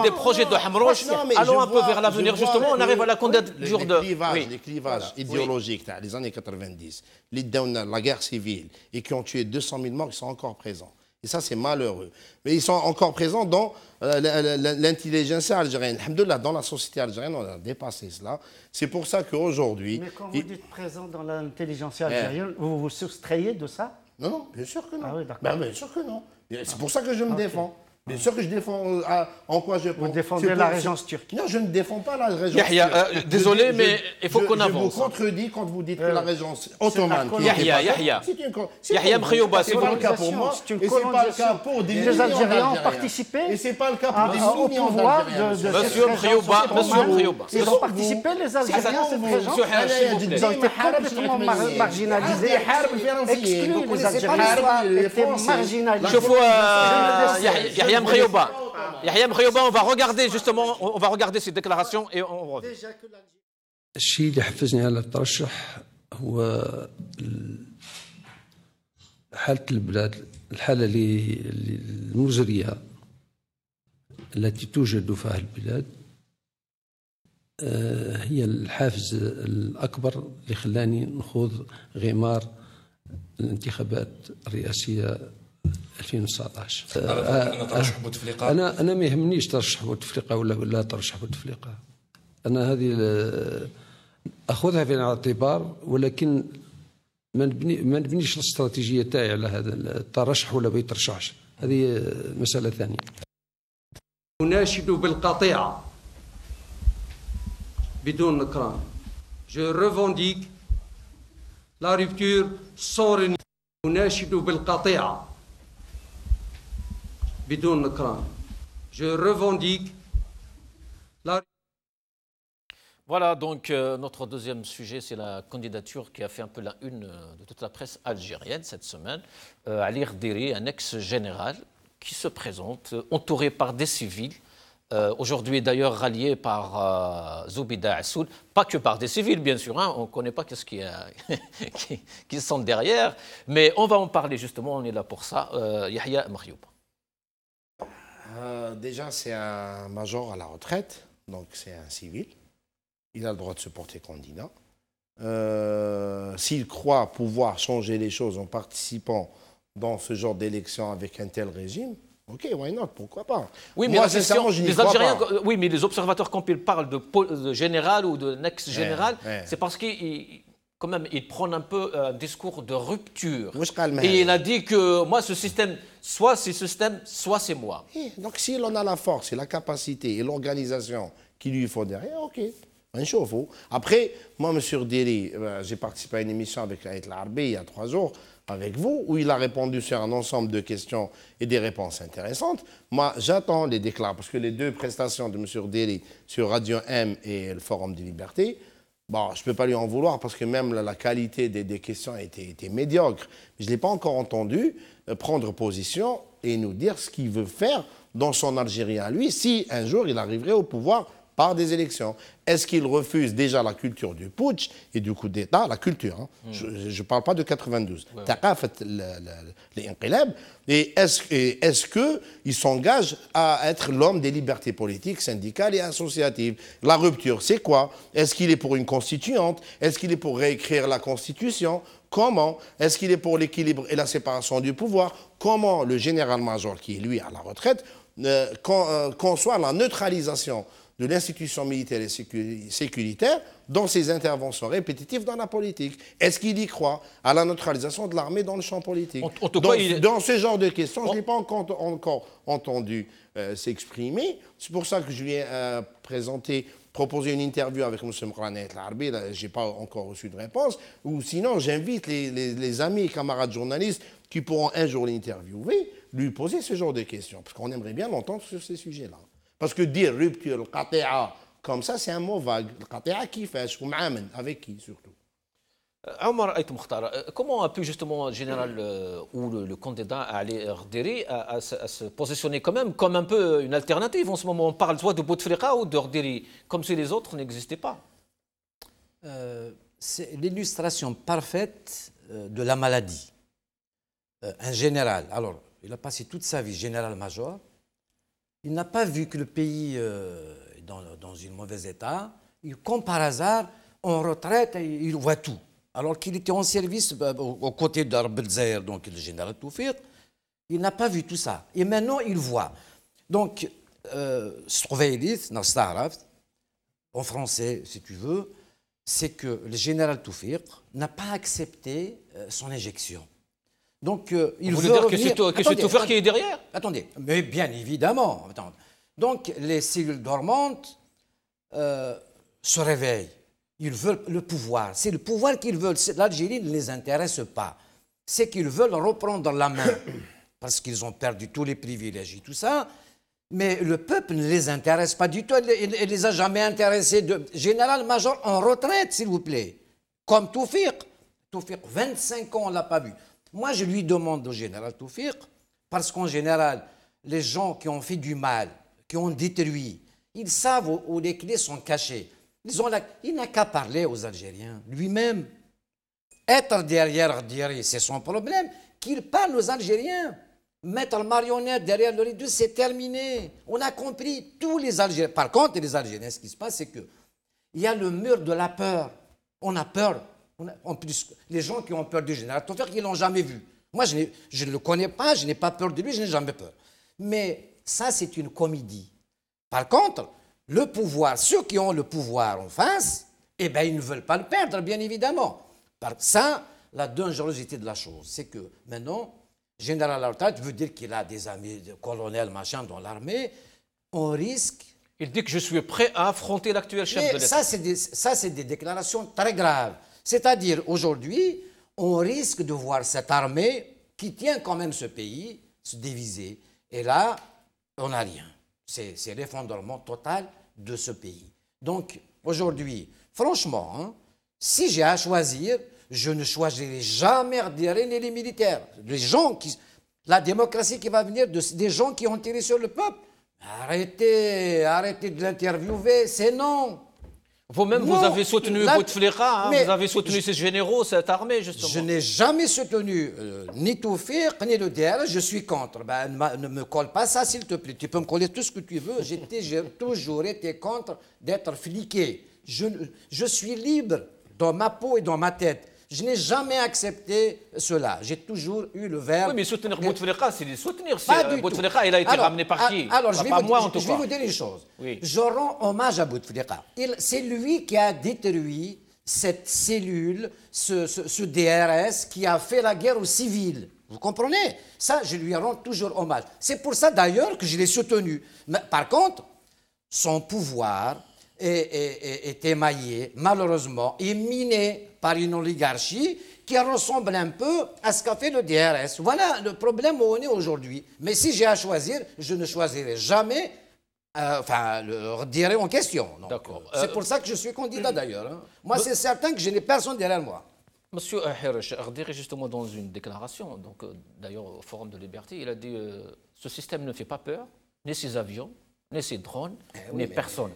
Speaker 1: des projets de Hamrouche? Allons un peu vers l'avenir, justement. On arrive à la candidature de...
Speaker 3: Les clivages idéologiques des années 90, la guerre civile, et qui ont tué 200 000 morts, ils sont encore présents. Et ça, c'est malheureux. Mais ils sont encore présents dans l'intelligence algérienne. Alhamdoulilah, dans la société algérienne, on a dépassé cela. C'est pour ça qu'aujourd'hui...
Speaker 2: Mais quand vous dites présent dans l'intelligence algérienne, vous vous soustrayez de ça?
Speaker 3: Non, bien sûr que non.
Speaker 2: Ah oui, d'accord.
Speaker 3: Bien sûr que non. C'est pour ça que je me défends. Bien sûr que je défends en quoi je pense.
Speaker 2: Vous défendez la régence turque.
Speaker 3: Non, je ne défends pas la régence turque.
Speaker 1: Désolé, mais il faut qu'on avance.
Speaker 3: Je vous contredis quand vous dites que la régence ottomane...
Speaker 1: Yahya Mkhayouba,
Speaker 3: c'est pas le cas pour moi. Et c'est pas le cas pour des millions d'Algériens.
Speaker 2: Les Algériens ont participé
Speaker 3: Et c'est pas le cas pour des millions d'Algériens.
Speaker 1: Monsieur Mkhayouba.
Speaker 2: Ils ont participé, les Algériens, à cette régence. Ils ont été complètement marginalisés. Exclus, les Algériens étaient marginalisés.
Speaker 1: Yahya Mkhayouba, on va regarder justement, on va regarder ces déclarations et on revient.
Speaker 7: الشيء اللي حفزني على الترشح هو حالة البلاد، الحالة المزرية التي توجد فيها البلاد هي الحافز الأكبر اللي خلاني نخوض غمار الانتخابات الرئاسية 2019. أنا ما يهمنيش ترشح بوتفليقة ولا لا ترشح بوتفليقة. أنا هذه أخذها في الاعتبار، ولكن ما نبنيش الاستراتيجية تاعي على هذا الترشح ولا ما يترشحش. هذه مسألة ثانية. أناشد بالقطيعة بدون نكران. Je revendique la rupture sans reniement. أناشد بالقطيعة بدون نكران. Je revendique la...
Speaker 1: Voilà, donc notre deuxième sujet, c'est la candidature qui a fait un peu la une de toute la presse algérienne cette semaine. Ali Rdiri, un ex-général qui se présente, entouré par des civils, aujourd'hui d'ailleurs rallié par Zoubida Assoul, pas que par des civils bien sûr, hein, on ne connaît pas qu'est-ce qui sont derrière, mais on va en parler justement, on est là pour ça. Yahya Mkhayouba.
Speaker 3: Déjà, c'est un major à la retraite, donc c'est un civil. Il a le droit de se porter candidat. S'il croit pouvoir changer les choses en participant dans ce genre d'élection avec un tel régime, Ok, why not? Pourquoi pas?
Speaker 1: Oui, mais
Speaker 3: moi,
Speaker 1: la question,
Speaker 3: sincèrement, je n'y
Speaker 1: les
Speaker 3: crois
Speaker 1: Algériens,
Speaker 3: pas.
Speaker 1: oui, mais les observateurs, quand ils parlent de général ou de ex-général, c'est parce qu'ils quand même, ils prennent un peu un discours de rupture. Et il a dit que moi, ce système, soit c'est ce système, soit c'est moi.
Speaker 3: Donc, s'il en a la force et la capacité et l'organisation qu'il lui faut derrière, ok. Après, moi, M. Deri, j'ai participé à une émission avec Aït Larbi il y a 3 jours, avec vous, où il a répondu sur un ensemble de questions et des réponses intéressantes. Moi, j'attends les déclarations, parce que les 2 prestations de M. Deri sur Radio M et le Forum des Libertés, bon, je ne peux pas lui en vouloir, parce que même la qualité des questions était médiocre. Je ne l'ai pas encore entendu prendre position et nous dire ce qu'il veut faire dans son Algérie à lui, si un jour il arriverait au pouvoir par des élections. Est-ce qu'il refuse déjà la culture du putsch et du coup d'État, la culture, hein. Je ne parle pas de 92, les inqilab, et est-ce qu'il s'engage à être l'homme des libertés politiques, syndicales et associatives? La rupture, c'est quoi? Est-ce qu'il est pour une constituante? Est-ce qu'il est pour réécrire la Constitution? Comment? Est-ce qu'il est pour l'équilibre et la séparation du pouvoir? Comment le général-major, qui est lui à la retraite, conçoit la neutralisation de l'institution militaire et sécuritaire dans ses interventions répétitives dans la politique? Est-ce qu'il y croit à la neutralisation de l'armée dans le champ politique? Dans ce genre de questions, je n'ai pas encore entendu s'exprimer. C'est pour ça que je lui ai proposé une interview avec M. Mqrana Larbi. Je n'ai pas encore reçu de réponse. Ou sinon, j'invite les amis et camarades journalistes qui pourront un jour l'interviewer, lui poser ce genre de questions. Parce qu'on aimerait bien l'entendre sur ces sujets-là. Parce que dire rupture, le qati'a, comme ça, c'est un mot vague. Le qati'a qui fait, ou ma'amen, avec qui surtout?
Speaker 1: Omar Aït Mokhtar, comment a pu justement le général ou le candidat Ali Rderi à se positionner quand même comme un peu une alternative? En ce moment, on parle soit de Bouteflika ou de Rderi, comme si les autres n'existaient pas.
Speaker 5: C'est l'illustration parfaite de la maladie. Un général, alors, il a passé toute sa vie général-major. Il n'a pas vu que le pays est dans un mauvais état. Comme par hasard, en retraite, il voit tout. Alors qu'il était en service aux côtés d'Arb Zahir, donc le général Toufiq, il n'a pas vu tout ça. Et maintenant, il voit. Donc, en français, si tu veux, c'est que le général Toufiq n'a pas accepté son injection. Donc, il veut revenir...
Speaker 1: que c'est Toufiq qui est derrière?
Speaker 5: Attendez, mais bien évidemment. Attendez. Donc, les cellules dormantes se réveillent. Ils veulent le pouvoir. C'est le pouvoir qu'ils veulent. L'Algérie ne les intéresse pas. C'est qu'ils veulent reprendre la main parce qu'ils ont perdu tous les privilèges et tout ça. Mais le peuple ne les intéresse pas du tout. Il ne les a jamais intéressés. Général-major en retraite, s'il vous plaît. Comme Toufiq. Toufiq, 25 ans, on ne l'a pas vu. Moi, je lui demande au général Toufiq, parce qu'en général, les gens qui ont fait du mal, qui ont détruit, ils savent où les clés sont cachées. Il n'a qu'à parler aux Algériens lui-même. Être derrière Deri, c'est son problème. Qu'il parle aux Algériens. Mettre le marionnette derrière le rideau, c'est terminé. On a compris, tous les Algériens. Par contre, les Algériens, ce qui se passe, c'est qu'il y a le mur de la peur. On a peur. En plus, les gens qui ont peur du général Toufiq, ils ne l'ont jamais vu. Moi, je ne le connais pas, je n'ai pas peur de lui, je n'ai jamais peur. Mais ça, c'est une comédie. Par contre, le pouvoir, ceux qui ont le pouvoir en face, eh bien, ils ne veulent pas le perdre, bien évidemment. Ça, la dangerosité de la chose, c'est que maintenant, général à la retraite veut dire qu'il a des amis, de colonels, machin, dans l'armée. On risque...
Speaker 1: Il dit que je suis prêt à affronter l'actuel chef de l'État.
Speaker 5: Ça, c'est des déclarations très graves. C'est-à-dire, aujourd'hui, on risque de voir cette armée qui tient quand même ce pays se diviser. Et là, on n'a rien. C'est l'effondrement total de ce pays. Donc, aujourd'hui, franchement, hein, si j'ai à choisir, je ne choisirai jamais Rderi ni les militaires. La démocratie qui va venir des gens qui ont tiré sur le peuple. Arrêtez de l'interviewer, c'est non.
Speaker 1: Vous-même, vous avez soutenu Bouteflika, vous avez soutenu ces généraux, cette armée, justement.
Speaker 5: Je n'ai jamais soutenu ni Toufiq, ni le DR, je suis contre. Ne me colle pas ça, s'il te plaît. Tu peux me coller tout ce que tu veux. J'ai toujours été contre d'être fliqué. Je suis libre dans ma peau et dans ma tête. Je n'ai jamais accepté cela. J'ai toujours eu le verbe...
Speaker 1: Oui, mais soutenir Bouteflika, c'est les soutenir.
Speaker 5: Bouteflika,
Speaker 1: il a été ramené par qui?
Speaker 5: Alors, je vais
Speaker 1: vous
Speaker 5: dire une chose.
Speaker 1: Oui.
Speaker 5: Je rends hommage à Bouteflika. C'est lui qui a détruit cette cellule, ce DRS qui a fait la guerre aux civils. Vous comprenez? Ça, je lui rends toujours hommage. C'est pour ça, d'ailleurs, que je l'ai soutenu. Mais, par contre, son pouvoir est émaillé, malheureusement, et miné par une oligarchie qui ressemble un peu à ce qu'a fait le DRS. Voilà le problème où on est aujourd'hui. Mais si j'ai à choisir, je ne choisirai jamais le retirer en question.
Speaker 1: D'accord.
Speaker 5: C'est pour ça que je suis candidat, d'ailleurs. Hein. Moi, c'est certain que je n'ai personne derrière moi.
Speaker 1: Monsieur Hersh, Ardiri, justement, dans une déclaration, d'ailleurs au Forum de Liberté, il a dit ce système ne fait pas peur, ni ses avions, ni ses drones, ni personne.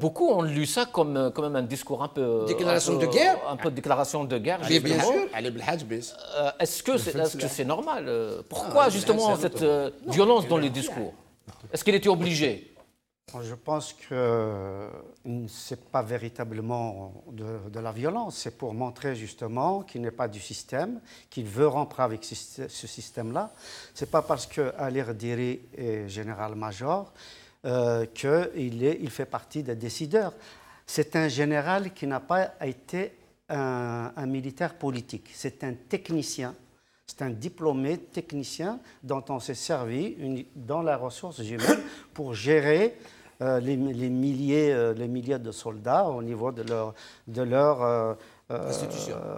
Speaker 1: Beaucoup ont lu ça comme même un discours un peu...
Speaker 5: Déclaration de guerre.
Speaker 1: Un peu de déclaration de guerre.
Speaker 5: Bien sûr.
Speaker 1: Est-ce que c'est normal? Pourquoi, justement, cette violence dans les discours? Est-ce qu'il était obligé?
Speaker 2: Je pense que ce n'est pas véritablement de la violence, c'est pour montrer justement qu'il n'est pas du système, qu'il veut rompre avec ce système-là. Ce n'est pas parce qu'Ali Ardiri est général-major qu'il fait partie des décideurs. C'est un général qui n'a pas été un militaire politique, c'est un technicien. C'est un diplômé technicien dont on s'est servi dans la ressource humaine pour gérer les milliers de soldats au niveau de leur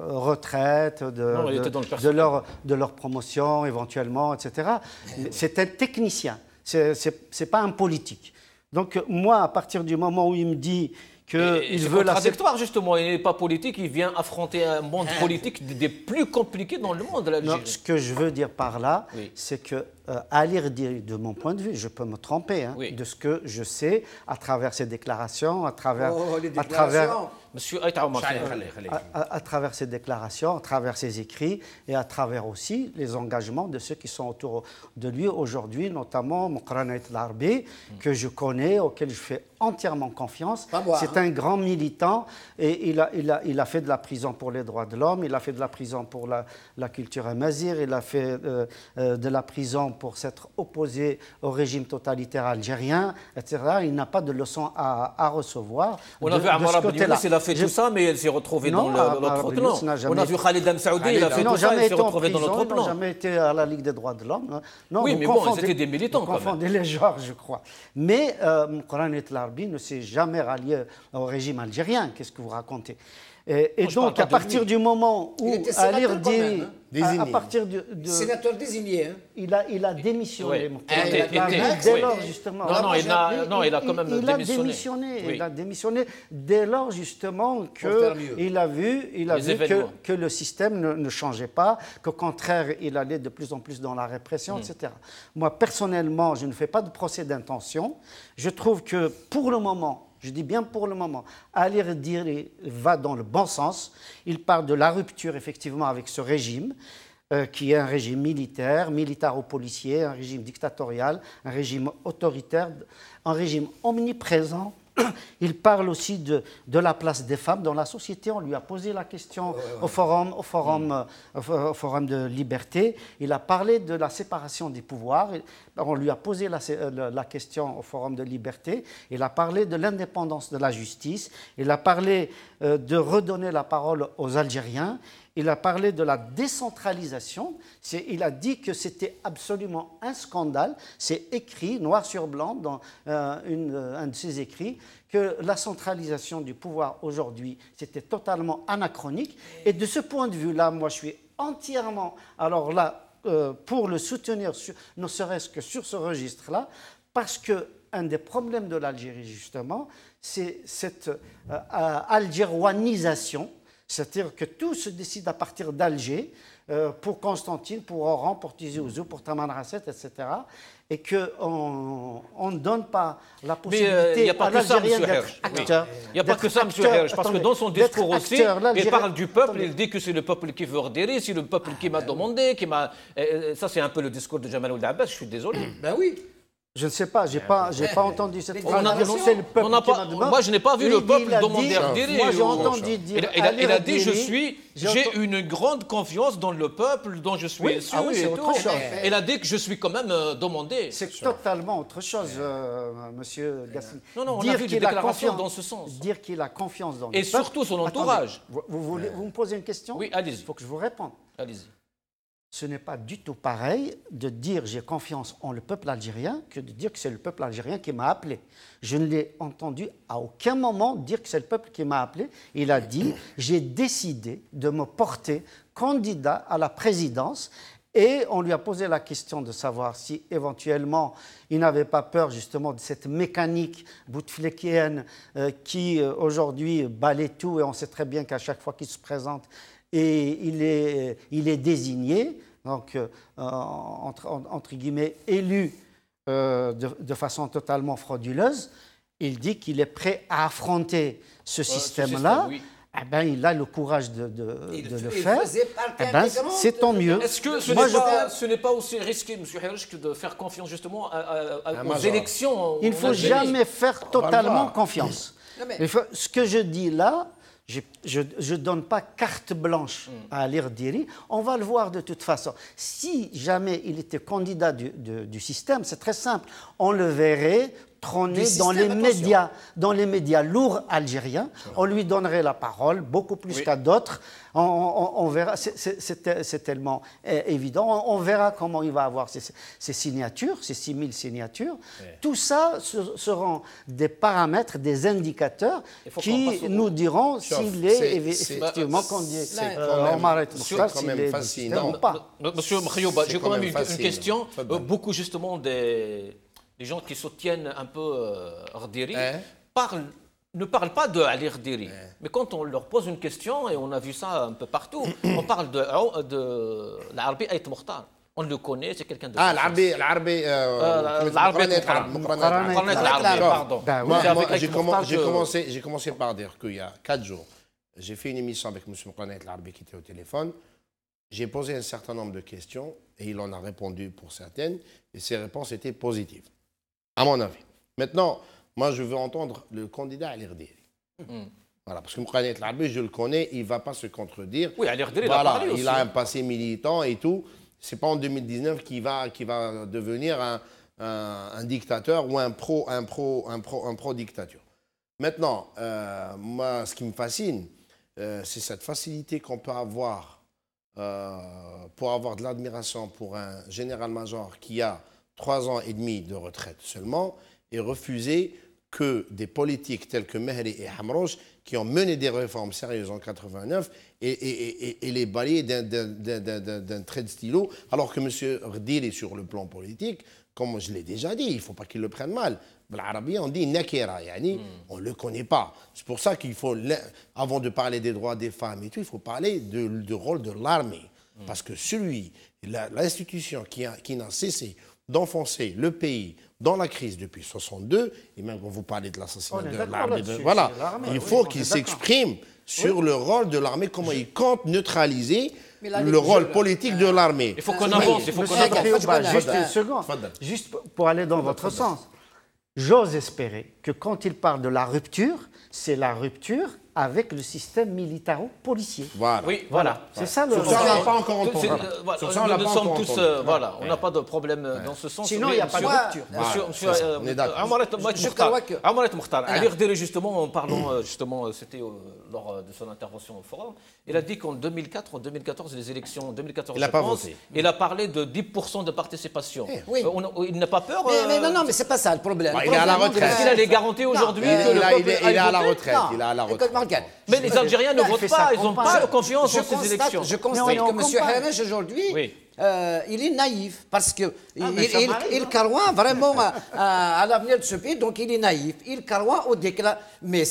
Speaker 2: retraite, de leur promotion éventuellement, etc. C'est un technicien, c'est pas un politique. Donc moi, à partir du moment où il me dit
Speaker 1: qu'il veut la... C'est contradictoire, justement. Il n'est pas politique, il vient affronter un monde politique des plus compliqués dans le monde.
Speaker 2: Non, ce que je veux dire par là, c'est que Ali Ardiri, de mon point de vue, je peux me tromper, de ce que je sais à travers ses déclarations, à travers ses déclarations, à travers ses écrits et à travers aussi les engagements de ceux qui sont autour de lui aujourd'hui, notamment Mouqranait Larbi, que je connais, auquel je fais entièrement confiance. C'est un grand militant et il a fait de la prison pour les droits de l'homme, il a fait de la prison pour la culture amazigh, il a fait de la prison pour s'être opposé au régime totalitaire algérien, etc. Il n'a pas de leçons à recevoir.
Speaker 1: On a vu Ammar Abdel il a fait tout ça, mais il s'est retrouvé dans l'autre plan. On a vu Khalid Msaoudi, il a fait tout ça, il s'est retrouvé dans l'autre plan.
Speaker 2: Il n'a jamais été à la Ligue des droits de l'homme.
Speaker 1: Oui, mais bon, c'était des militants quand même.
Speaker 2: Vous confondez les genres, je crois. Mais Mouqranait Larbi ne s'est jamais rallié au régime algérien. Qu'est-ce que vous racontez? Et donc, à partir du moment où Ali Ardiri, à partir de
Speaker 5: sénateur désigné,
Speaker 2: il a démissionné.
Speaker 1: Dès lors, justement. Non, il a quand même démissionné.
Speaker 2: Il a démissionné dès lors, justement, qu'il a vu que le système ne changeait pas, qu'au contraire, il allait de plus en plus dans la répression, etc. Moi, personnellement, je ne fais pas de procès d'intention. Je trouve que pour le moment, je dis bien pour le moment, Ali Ardiri va dans le bon sens. Il parle de la rupture, effectivement, avec ce régime, qui est un régime militaro-policier, un régime dictatorial, un régime autoritaire, un régime omniprésent. Il parle aussi de la place des femmes dans la société. On lui a posé la question au forum de liberté. Il a parlé de la séparation des pouvoirs. On lui a posé la question au forum de liberté. Il a parlé de l'indépendance de la justice. Il a parlé de redonner la parole aux Algériens. Il a parlé de la décentralisation. Il a dit que c'était absolument un scandale. C'est écrit noir sur blanc dans un de ses écrits que la centralisation du pouvoir aujourd'hui, c'était totalement anachronique. Et de ce point de vue-là, moi, je suis entièrement, alors là, pour le soutenir, ne serait-ce que sur ce registre-là, parce qu'un des problèmes de l'Algérie, justement, c'est cette algéroisation. C'est-à-dire que tout se décide à partir d'Alger, pour Constantine, pour Oran, pour Tizi Ouzou, pour Tamanrasset, etc. Et qu'on ne donne pas la possibilité à l'Algérien d'être acteur.
Speaker 1: Il n'y a pas que ça, M. Hersh, parce que dans son discours aussi, il parle du peuple, il dit que c'est le peuple qui veut Ardiri, c'est le peuple qui m'a demandé, ça c'est un peu le discours de Jamal Ould Abbas, je suis désolé.
Speaker 5: Ben oui.
Speaker 2: Je ne sais pas, j'ai pas entendu cette phrase.
Speaker 1: C'est le peuple qui m'a demandé. Moi, je n'ai pas vu le peuple demander Ardiri.
Speaker 2: Moi, j'ai entendu dire.
Speaker 1: Il a dit j'ai une grande confiance dans le peuple dont je suis issu et tout. Il a dit que je suis quand même demandé.
Speaker 2: C'est totalement autre chose, monsieur Gassine.
Speaker 1: Non, on a vu des déclarations dans ce sens.
Speaker 2: Dire qu'il a confiance dans le peuple.
Speaker 1: Et surtout son entourage.
Speaker 2: Vous me posez une question?
Speaker 1: Oui, allez-y.
Speaker 2: Il faut que je vous réponde.
Speaker 1: Allez-y.
Speaker 2: Ce n'est pas du tout pareil de dire j'ai confiance en le peuple algérien que de dire que c'est le peuple algérien qui m'a appelé. Je ne l'ai entendu à aucun moment dire que c'est le peuple qui m'a appelé. Il a dit j'ai décidé de me porter candidat à la présidence. Et on lui a posé la question de savoir si éventuellement il n'avait pas peur justement de cette mécanique bouteflikienne qui aujourd'hui balaie tout, et on sait très bien qu'à chaque fois qu'il se présente, et il est désigné, donc entre guillemets élu de façon totalement frauduleuse. Il dit qu'il est prêt à affronter ce système-là. Oui. Eh ben, il a le courage de le faire. Eh ben, c'est tant mieux.
Speaker 1: Est-ce que ce n'est pas aussi risqué, M. Harish, que de faire confiance justement aux élections?
Speaker 2: Il ne faut jamais faire totalement confiance. Ce que je dis là, je ne donne pas carte blanche à Ali Ardiri. On va le voir de toute façon. Si jamais il était candidat du système, c'est très simple. On le verrait trôner dans les médias lourds algériens. On lui donnerait la parole, beaucoup plus qu'à d'autres. On verra, c'est tellement évident. On verra comment il va avoir ses signatures, ses 6000 signatures. Tout ça seront des paramètres, des indicateurs qui nous diront s'il est effectivement candidat.
Speaker 3: C'est quand même fascinant.
Speaker 1: Monsieur Mkhayouba, j'ai quand même une question. Beaucoup justement les gens qui soutiennent un peu Ardiri ne parlent pas de Ali Ardiri. Mais quand on leur pose une question, et on a vu ça un peu partout, on parle de l'Arbi Ait Mokhtar. On le connaît, c'est quelqu'un de...
Speaker 3: l'Arbi...
Speaker 1: pardon.
Speaker 3: Moi, j'ai commencé par dire qu'il y a 4 jours, j'ai fait une émission avec M. Mouqanet l'Arbi qui était au téléphone. J'ai posé un certain nombre de questions et il en a répondu pour certaines, et ses réponses étaient positives, à mon avis. Maintenant, moi, je veux entendre le candidat Ali Ardiri. Voilà, parce que Mouqanet l'Arbi, je le connais, il ne va pas se contredire.
Speaker 1: Oui, Ali Ardiri, voilà,
Speaker 3: il a un passé militant et tout. Ce n'est pas en 2019 qu'il va devenir un dictateur ou un pro-dictature. Maintenant, moi, ce qui me fascine, c'est cette facilité qu'on peut avoir pour avoir de l'admiration pour un général-major qui a 3 ans et demi de retraite seulement, et refuser que des politiques tels que Mehri et Hamrouche, qui ont mené des réformes sérieuses en 89, et les balayer d'un trait de stylo, alors que M. Ardiri, sur le plan politique, comme je l'ai déjà dit, il ne faut pas qu'il le prenne mal. L'Arabie, on dit nakira, yani, on ne le connaît pas. C'est pour ça qu'il faut, avant de parler des droits des femmes et tout, il faut parler du rôle de l'armée. Parce que l'institution qui n'a cessé d'enfoncer le pays dans la crise depuis 62, et même quand vous parlez de l'assassinat de l'armée, voilà, il faut qu'il s'exprime sur le rôle de l'armée, comment il compte neutraliser le rôle politique de l'armée.
Speaker 1: Il faut qu'on avance, il faut qu'on avance.
Speaker 2: Juste une seconde, juste pour aller dans votre sens. J'ose espérer que quand il parle de la rupture, c'est la rupture avec le système militaro-policier.
Speaker 3: Voilà.
Speaker 1: Oui, voilà.
Speaker 2: C'est ça le...
Speaker 3: Sur ça, on n'a pas encore entendu.
Speaker 1: Nous sommes tous... Voilà, on n'a pas de problème dans ce sens.
Speaker 2: Sinon, il n'y a pas de rupture.
Speaker 3: On est d'accord.
Speaker 1: Amaret Mokhtar, Ali Ardiri, justement, en parlant, justement, c'était lors de son intervention au forum, il a dit qu'en 2014, les élections, 2014,
Speaker 3: il n'a pas voté.
Speaker 1: Il a parlé de 10% de participation.
Speaker 5: Oui.
Speaker 1: Il n'a pas peur...
Speaker 5: Mais non, mais ce n'est pas ça le problème.
Speaker 3: Il est à la retraite.
Speaker 1: Est-ce qu'il a les garanties aujourd'hui que le peuple
Speaker 3: il est à la retraite. Il est à la retraite.
Speaker 1: Mais les Algériens ne votent pas, ils n'ont pas confiance en ces élections.
Speaker 5: Je constate que M. Harish, aujourd'hui, il est naïf, parce qu'il croit vraiment à l'avenir de ce pays, donc il est naïf. Il croit au déclin. Mais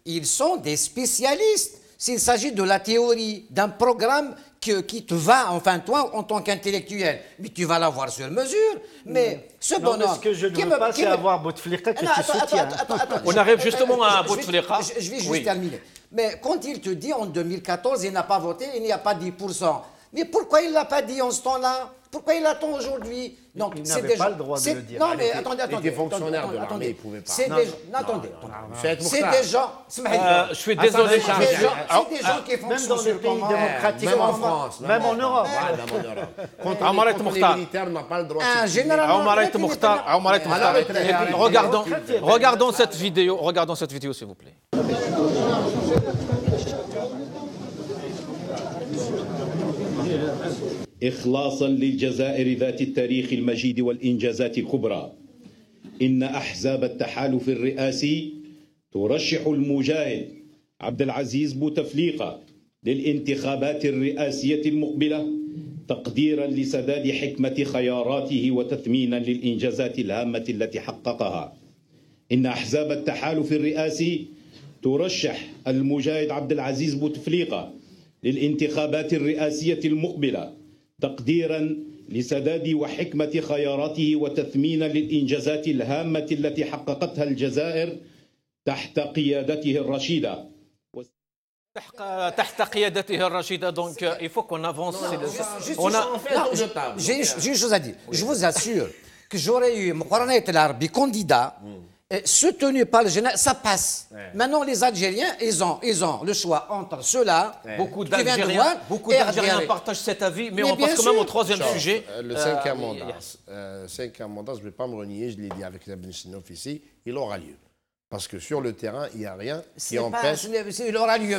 Speaker 5: ils sont des spécialistes. S'il s'agit de la théorie, d'un programme qui te va, enfin toi, en tant qu'intellectuel, mais tu vas l'avoir sur mesure. Mais ce bonhomme...
Speaker 2: Ce que je ne veux pas, c'est avoir Bouteflika que tu soutiens.
Speaker 1: On arrive justement à Bouteflika.
Speaker 5: Je vais juste terminer. Mais quand il te dit en 2014, il n'a pas voté, il n'y a pas 10%. Mais pourquoi il ne l'a pas dit en ce temps-là? Pourquoi il attend aujourd'hui?
Speaker 2: Donc, il n'avait pas le droit de le dire.
Speaker 5: Non, mais attendez.
Speaker 3: Il était fonctionnaire de l'armée, il ne pouvait pas.
Speaker 5: Attendez. C'est des gens...
Speaker 1: Je suis désolé,
Speaker 5: c'est des gens qui font
Speaker 2: même dans les pays démocratiques,
Speaker 3: même en France,
Speaker 2: même en Europe.
Speaker 3: Contre les militaires, on n'a pas le droit de
Speaker 1: Regardons cette vidéo, s'il vous plaît.
Speaker 8: إخلاصا للجزائر ذات التاريخ المجيد والإنجازات الكبرى إن أحزاب التحالف الرئاسي ترشح المجاهد عبد العزيز بوتفليقة للانتخابات الرئاسية المقبلة تقديرا لسداد حكمة خياراته وتثمينا للإنجازات الهامة التي حققها. إن أحزاب التحالف الرئاسي ترشح المجاهد عبد العزيز بوتفليقة للانتخابات الرئاسية المقبلة تقديرا لسداد وحكمة خياراته وتثمينا للإنجازات الهامة التي حققتها الجزائر تحت قيادته الرشيدة.
Speaker 1: تحت قيادته الرشيدة. Donc il faut qu'on avance.
Speaker 5: J'ai une chose à dire. Je vous assure que j'aurais eu Mokharanet El Arbi candidat soutenu par le général, ça passe. Maintenant, les Algériens, ils ont le choix entre ceux-là.
Speaker 1: Beaucoup d'Algériens partagent cet avis, mais on passe quand même au troisième sujet.
Speaker 3: Le cinquième mandat, je ne vais pas me renier, je l'ai dit avec la Benchinov ici, il aura lieu. Parce que sur le terrain, il n'y a rien qui empêche.
Speaker 5: Il aura lieu.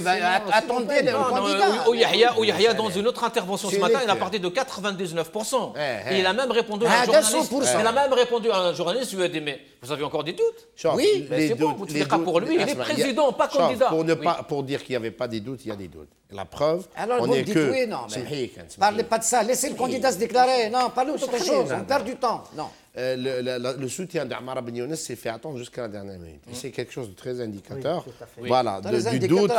Speaker 5: Attendez le candidat.
Speaker 1: Yahya, dans une autre intervention ce matin, il a parlé de 99%. Et il a même répondu à un journaliste. Il a même répondu à un journaliste, il lui a dit, mais vous avez encore des doutes?
Speaker 5: Oui,
Speaker 1: c'est bon, vous ne pas pour lui. Il est président, pas candidat.
Speaker 3: Pour dire qu'il n'y avait pas des doutes, il y a des doutes. La preuve,
Speaker 5: alors on est que... Oui, non, mais parlez pas de ça. Laissez le candidat se déclarer. Non, parlez d'autre chose. On perd du temps. Non.
Speaker 3: Le soutien d'Ammar Ben Younes s'est fait attendre jusqu'à la dernière minute. C'est quelque chose de très indicateur. Voilà, du doute.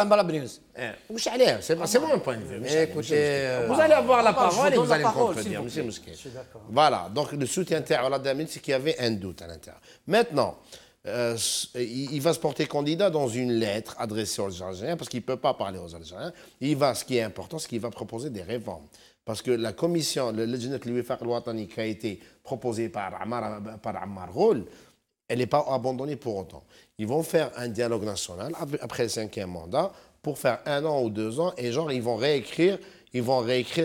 Speaker 3: C'est mon point de vue.
Speaker 5: Écoutez,
Speaker 3: vous allez avoir la parole et vous allez me contredire, monsieur Mousquet. Voilà, donc le soutien à la dernière minute, c'est qu'il y avait un doute à l'intérieur. Maintenant, il va se porter candidat dans une lettre adressée aux Algériens, parce qu'il ne peut pas parler aux Algériens. Ce qui est important, c'est qu'il va proposer des réformes. Parce que la commission, le Lejnat al-Wifaq al-Watani qui a été proposée par Ammar Ghoul, elle n'est pas abandonnée pour autant. Ils vont faire un dialogue national après le cinquième mandat pour faire 1 an ou 2 ans et genre ils vont réécrire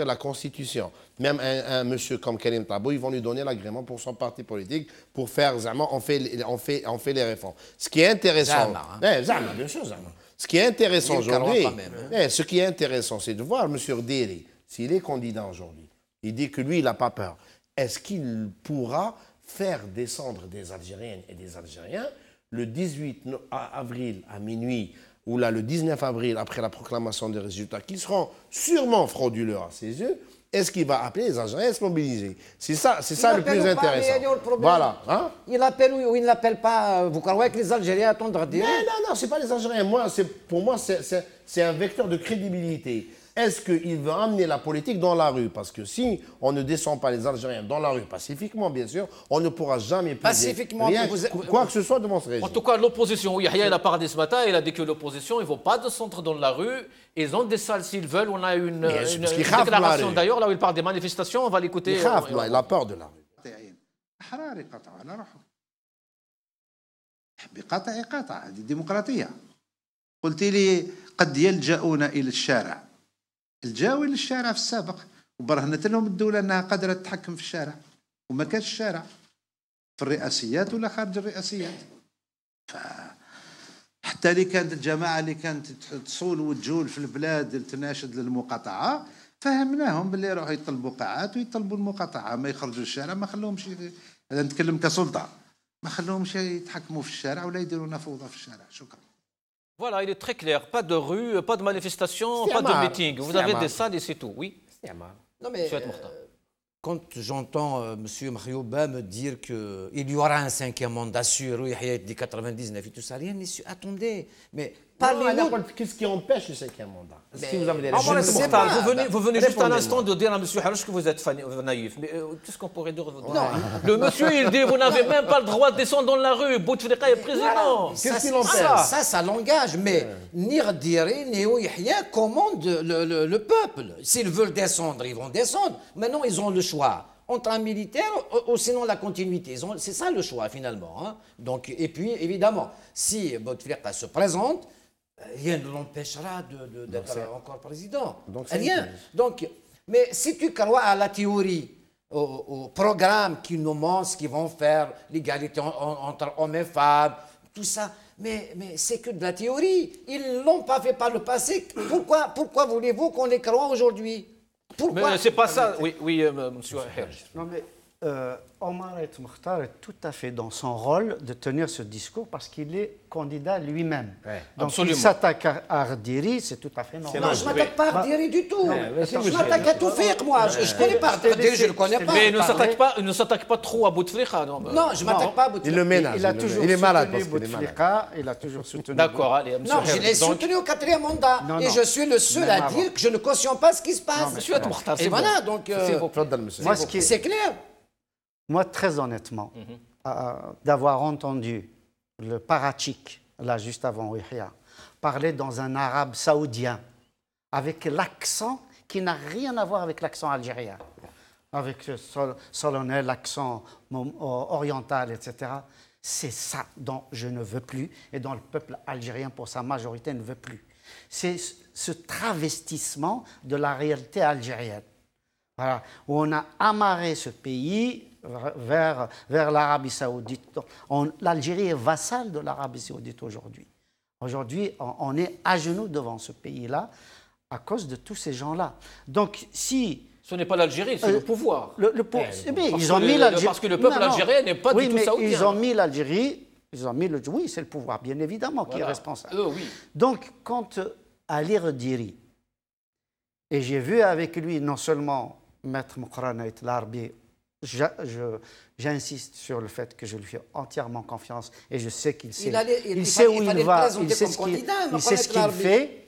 Speaker 3: la Constitution. Même un monsieur comme Karim Tabou, ils vont lui donner l'agrément pour son parti politique pour faire, on fait les réformes. Ce qui est intéressant, bien sûr, ce qui est intéressant aujourd'hui, c'est de voir monsieur Rdiri. S'il est candidat aujourd'hui, il dit que lui, il n'a pas peur. Est-ce qu'il pourra faire descendre des Algériennes et des Algériens le 18 avril à minuit ou là le 19 avril après la proclamation des résultats qui seront sûrement frauduleux à ses yeux? Est-ce qu'il va appeler les Algériens à se mobiliser? C'est ça le plus intéressant. Voilà. Hein?
Speaker 5: Il appelle ou il n'appelle pas. Vous croyez que les Algériens attendent à dire?
Speaker 3: Non, c'est pas les Algériens. Pour moi, c'est un vecteur de crédibilité. Est-ce qu'il veut amener la politique dans la rue? Parce que si on ne descend pas les Algériens dans la rue, pacifiquement bien sûr, on ne pourra jamais
Speaker 5: pacifiquement
Speaker 3: quoi que ce soit devant ce régime.
Speaker 1: En tout cas, l'opposition, Yahya il a parlé ce matin, il a dit que l'opposition, il ne faut pas descendre dans la rue. Ils ont des salles s'ils veulent. On a une déclaration d'ailleurs, là où il parle des manifestations, on va l'écouter.
Speaker 3: Il a peur de la rue.
Speaker 9: بقطع هذه ديمقراطية. قلت لي قد يلجؤون إلى الشارع. الجاوا إلى الشارع في السابق وبرهنت لهم الدولة أنها قادرة تتحكم في الشارع وما كانش الشارع في الرئاسيات ولا خارج الرئاسيات. حتى اللي كانت الجماعة اللي كانت تصول وتجول في البلاد تناشد للمقاطعة فهمناهم باللي يروحوا يطلبوا قاعات ويطلبوا المقاطعة ما يخرجوا الشارع ما خلوهمش. هذا نتكلم كسلطة ما خلوهمش يتحكموا في الشارع ولا يديرون فوضى في الشارع. شكرا.
Speaker 1: Voilà, il est très clair. Pas de rue, pas de manifestation, pas de meeting. Vous avez des salles et c'est tout. Oui.
Speaker 5: Non mais quand j'entends M. Makhriouba me dire qu'il y aura un cinquième mandat sûr, il y a des 99 et tout ça, rien n'est sûr. Attendez, mais parlez-nous.
Speaker 3: Qu'est-ce qui empêche le cinquième mandat?
Speaker 5: Si vous avez des
Speaker 1: vous venez juste un instant de dire à M. Harouche que vous êtes naïf. Mais qu'est-ce qu'on pourrait dire? Non. Le monsieur, il dit vous n'avez même pas le droit de descendre dans la rue. Bouteflika est président.
Speaker 5: Qu'est-ce qui l'empêche? Ça l'engage. Mais ni Rdiri, ni Yahya commandent le peuple. S'ils veulent descendre, ils vont descendre. Maintenant, ils ont le choix entre un militaire ou sinon la continuité. C'est ça le choix finalement. Hein. Donc, et puis évidemment, si Bouteflika se présente, rien ne l'empêchera d'être encore président. Donc, rien. Donc, mais si tu crois à la théorie, au programme qui nous montre qu'ils vont faire l'égalité entre hommes et femmes, tout ça, mais c'est que de la théorie. Ils ne l'ont pas fait par le passé. Pourquoi voulez-vous qu'on les croit aujourd'hui? Pourquoi?
Speaker 1: Mais c'est pas ça. Oui, monsieur.
Speaker 2: Non, mais Omar El Mokhtar est tout à fait dans son rôle de tenir ce discours parce qu'il est candidat lui-même. Donc,
Speaker 1: absolument.
Speaker 2: il s'attaque à Ardiri, c'est tout à fait normal.
Speaker 5: Non, je ne m'attaque pas à Ardiri du tout. Je m'attaque à Toufik, moi. Je ne connais pas Ardiri, je ne le connais pas.
Speaker 1: Mais il ne s'attaque pas trop à Bouteflika.
Speaker 5: Non, je ne m'attaque pas à Bouteflika.
Speaker 3: Il le ménage.
Speaker 2: Il est malade
Speaker 3: parce qu'il est malade.
Speaker 2: Il a toujours soutenu.
Speaker 1: D'accord, allez, monsieur.
Speaker 5: Non, je l'ai soutenu au 4e mandat. Et je suis le seul à dire que je ne cautionne pas ce qui se passe.
Speaker 1: Monsieur Mokhtar,
Speaker 5: et voilà, donc. C'est clair.
Speaker 2: Moi, très honnêtement, d'avoir entendu le Parachik, là, juste avant Yahya, parler dans un arabe saoudien, avec l'accent qui n'a rien à voir avec l'accent algérien, avec ce solennel accent oriental, etc. C'est ça dont je ne veux plus et dont le peuple algérien, pour sa majorité, ne veut plus. C'est ce travestissement de la réalité algérienne. Voilà, où on a amarré ce pays vers l'Arabie saoudite. L'Algérie est vassale de l'Arabie saoudite aujourd'hui. Aujourd'hui, on est à genoux devant ce pays-là à cause de tous ces gens-là. Donc, si...
Speaker 1: Ce n'est pas l'Algérie, c'est le pouvoir.
Speaker 2: Parce
Speaker 1: que le peuple algérien n'est pas du tout saoudien.
Speaker 2: Ils ont mis l'Algérie... Oui, c'est le pouvoir, bien évidemment, qui est responsable.
Speaker 1: Oui.
Speaker 2: Donc, quand Ali Rediri, et j'ai vu avec lui non seulement Maître Mokrana et Larbi, j'insiste sur le fait que je lui fais entièrement confiance et je sais qu'il sait, il sait où il va, il sait ce qu'il fait.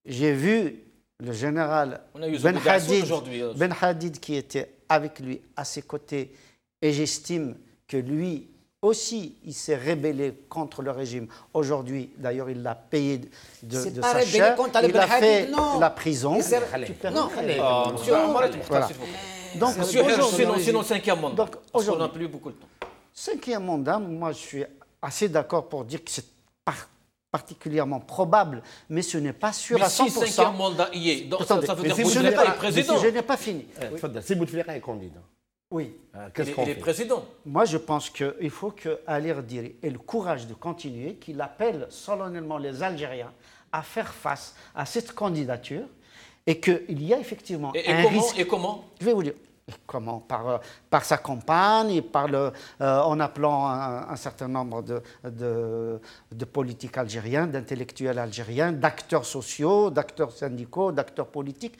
Speaker 2: J'ai vu le général Ben Hadid qui était avec lui à ses côtés et j'estime que lui aussi, il s'est rébellé contre le régime. Aujourd'hui, d'ailleurs, il l'a payé de sa chair. Il a fait la prison.
Speaker 1: Non, monsieur Mokhtar, s'il vous plaît. Donc, sinon, 5e mandat. Donc, on n'a plus beaucoup de temps.
Speaker 2: 5e mandat, moi, je suis assez d'accord pour dire que c'est particulièrement probable, mais ce n'est pas sûr à 100%.
Speaker 1: Mais si 5e mandat y est, donc ça veut dire que vous n'êtes pas président.
Speaker 2: Je n'ai pas fini.
Speaker 3: Si Bouteflika est candidat.
Speaker 2: Oui.
Speaker 3: Qu'est-ce qu'on fait?
Speaker 1: Il est président.
Speaker 2: Moi, je pense qu'il faut que Ali Rediri ait le courage de continuer, qu'il appelle solennellement les Algériens à faire face à cette candidature et qu'il y a effectivement un risque.
Speaker 1: Et comment?
Speaker 2: Je vais vous dire. Comment? Par sa campagne, en appelant un certain nombre de politiques algériens, d'intellectuels algériens, d'acteurs sociaux, d'acteurs syndicaux, d'acteurs politiques,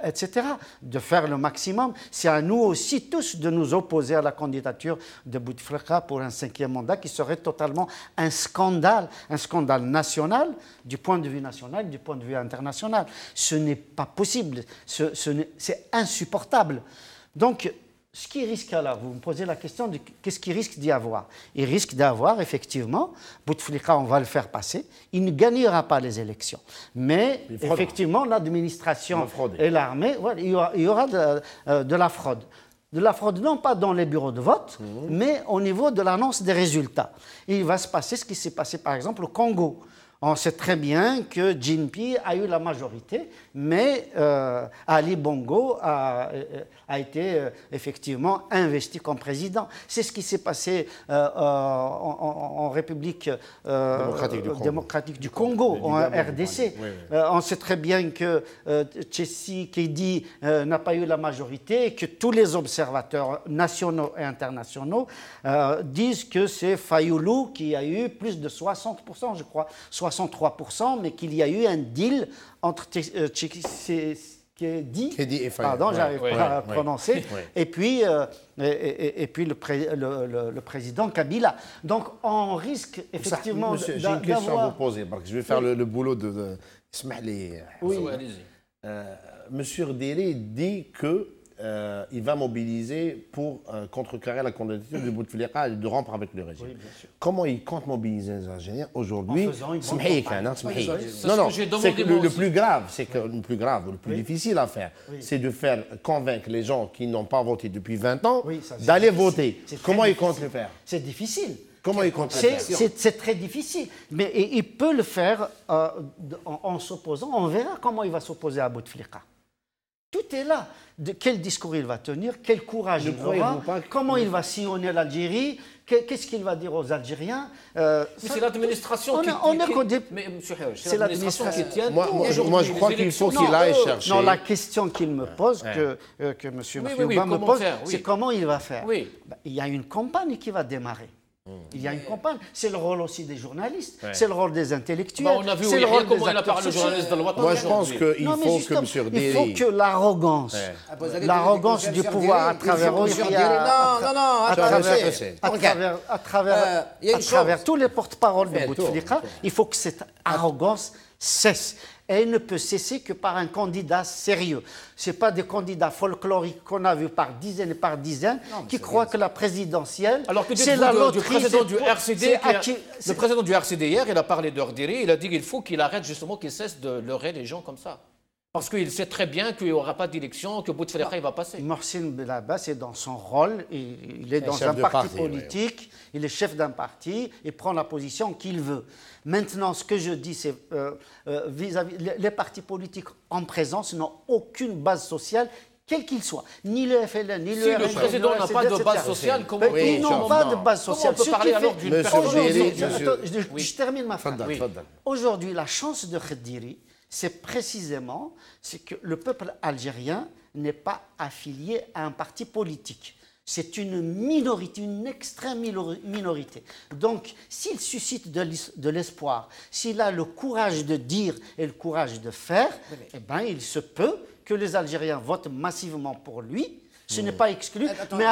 Speaker 2: etc. De faire le maximum. C'est à nous aussi tous de nous opposer à la candidature de Bouteflika pour un 5e mandat qui serait totalement un scandale national, du point de vue national, du point de vue international. Ce n'est pas possible, c'est insupportable. Donc, ce qui risque là, vous me posez la question de qu'est-ce qu'il risque d'y avoir? Il risque d'avoir, effectivement, Bouteflika, on va le faire passer, il ne gagnera pas les élections. Mais, effectivement, l'administration et l'armée, il y aura de la fraude. De la fraude, non pas dans les bureaux de vote, mais au niveau de l'annonce des résultats. Et il va se passer ce qui s'est passé, par exemple, au Congo. On sait très bien que Jinpi a eu la majorité, mais Ali Bongo a été effectivement investi comme président. C'est ce qui s'est passé en République démocratique du Congo, en RDC. On sait très bien que Tshisekedi n'a pas eu la majorité et que tous les observateurs nationaux et internationaux disent que c'est Fayoulou qui a eu plus de 60%, je crois, 63%, mais qu'il y a eu un deal entre Tshisekedi et pardon, j'arrive pas à prononcer, et puis le président Kabila. Donc on risque effectivement
Speaker 3: Monsieur, j'ai une question à vous poser, parce que je vais faire le boulot de Ismaili.
Speaker 1: Oui, allez-y.
Speaker 3: Monsieur Rediri dit que il va mobiliser pour contrecarrer la candidature de Bouteflika et de rompre avec le régime.
Speaker 2: Oui,
Speaker 3: Comment il compte mobiliser les Algériens aujourd'hui? Non, non,
Speaker 1: c'est
Speaker 3: que le plus grave, c'est que le plus grave, le plus difficile à faire, c'est de faire convaincre les gens qui n'ont pas voté depuis 20 ans d'aller voter. Comment il compte le faire?
Speaker 2: C'est difficile.
Speaker 3: Comment il compte le faire?
Speaker 2: C'est très difficile. Mais il peut le faire en s'opposant. On verra comment il va s'opposer à Bouteflika. Tout est là. Quel discours il va tenir, quel courage il aura, comment il va sillonner l'Algérie, qu'est-ce qu'il va dire aux Algériens.
Speaker 1: C'est l'administration qui
Speaker 2: c'est l'administration qui tient.
Speaker 3: Moi, je crois qu'il faut qu'il aille chercher.
Speaker 2: Non, la question qu'il me pose, que M. Mafiouba me pose, c'est comment il va faire. Il y a une campagne qui va démarrer. Il y a une campagne. C'est le rôle aussi des journalistes, c'est le rôle des intellectuels.
Speaker 1: On a vu comment il a parlé, le journaliste de l'Ouattara.
Speaker 3: Moi, je pense qu'il faut que M. Déry...
Speaker 2: Il faut que l'arrogance du pouvoir à travers tous les porte-paroles de Bouteflika, il faut que cette arrogance cesse. Et elle ne peut cesser que par un candidat sérieux. Ce n'est pas des candidats folkloriques qu'on a vus par dizaines et par dizaines qui croient que la présidentielle,
Speaker 1: c'est la loterie. Le président du RCD hier, il a parlé de Rdiri, il a dit qu'il faut qu'il arrête justement, qu'il cesse de leurrer les gens comme ça. Parce qu'il sait très bien qu'il n'y aura pas d'élection, que Bouteflika va passer.
Speaker 2: Mohsin Belabas est dans son rôle, il est dans un parti politique, il est chef d'un parti, il prend la position qu'il veut. Maintenant, ce que je dis, c'est vis-à-vis les partis politiques en présence n'ont aucune base sociale, quel qu'il soit. Ni le FLN, ni le RN.
Speaker 1: Si le président n'a pas de base sociale, comment
Speaker 2: ils n'ont pas de base sociale.
Speaker 1: On peut parler alors d'une personne.
Speaker 2: Je termine ma phrase. Aujourd'hui, la chance de Khediri, c'est précisément que le peuple algérien n'est pas affilié à un parti politique. C'est une minorité, une extrême minorité. Donc, s'il suscite de l'espoir, s'il a le courage de dire et le courage de faire, eh ben, il se peut que les Algériens votent massivement pour lui. Ce n'est pas exclu. Mais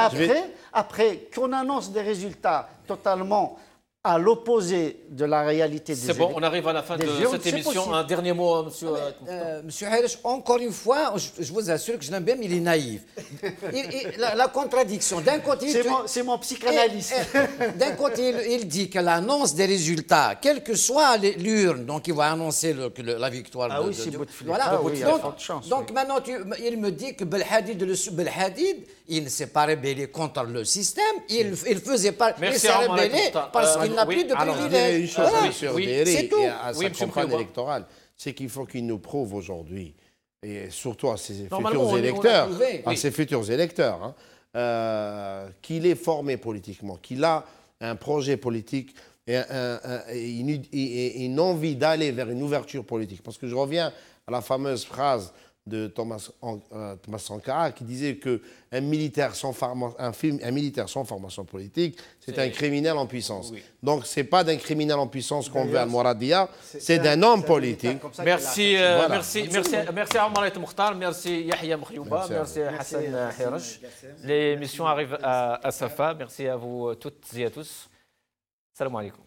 Speaker 2: après qu'on annonce des résultats totalement à l'opposé de la réalité des
Speaker 1: C'est bon, on arrive à la fin de cette émission. Un dernier mot, monsieur.
Speaker 5: Monsieur Haïch, encore une fois, je vous assure que je l'aime bien, mais il est naïf. La contradiction, d'un côté...
Speaker 2: C'est mon psychanalyste.
Speaker 5: D'un côté, il dit que l'annonce des résultats, quelle que soit l'urne, donc il va annoncer la victoire.
Speaker 2: Ah oui, c'est Bouteflika.
Speaker 5: Voilà.
Speaker 2: Il y a de chance.
Speaker 5: Donc maintenant, il me dit que Belhadid, il ne s'est pas rébellé contre le système, il faisait pas... Il s'est rébellé parce qu'il n'a plus de privilèges.
Speaker 3: Une chose sur Déry et à sa campagne électorale, c'est qu'il faut qu'il nous prouve aujourd'hui, et surtout à ses futurs électeurs, qu'il est formé politiquement, qu'il a un projet politique et une envie d'aller vers une ouverture politique. Parce que je reviens à la fameuse phrase de Thomas Sankara qui disait qu'un militaire sans formation politique, c'est un criminel en puissance. Oui. Donc, ce n'est pas d'un criminel en puissance qu'on veut à Mouradia, c'est d'un homme politique.
Speaker 1: Merci, merci à Omar Mokhtar, merci Yahya Mafiouba, merci Hassan Hirosh. L'émission arrive à sa fin. Merci à vous toutes et à tous. Salam alaikum.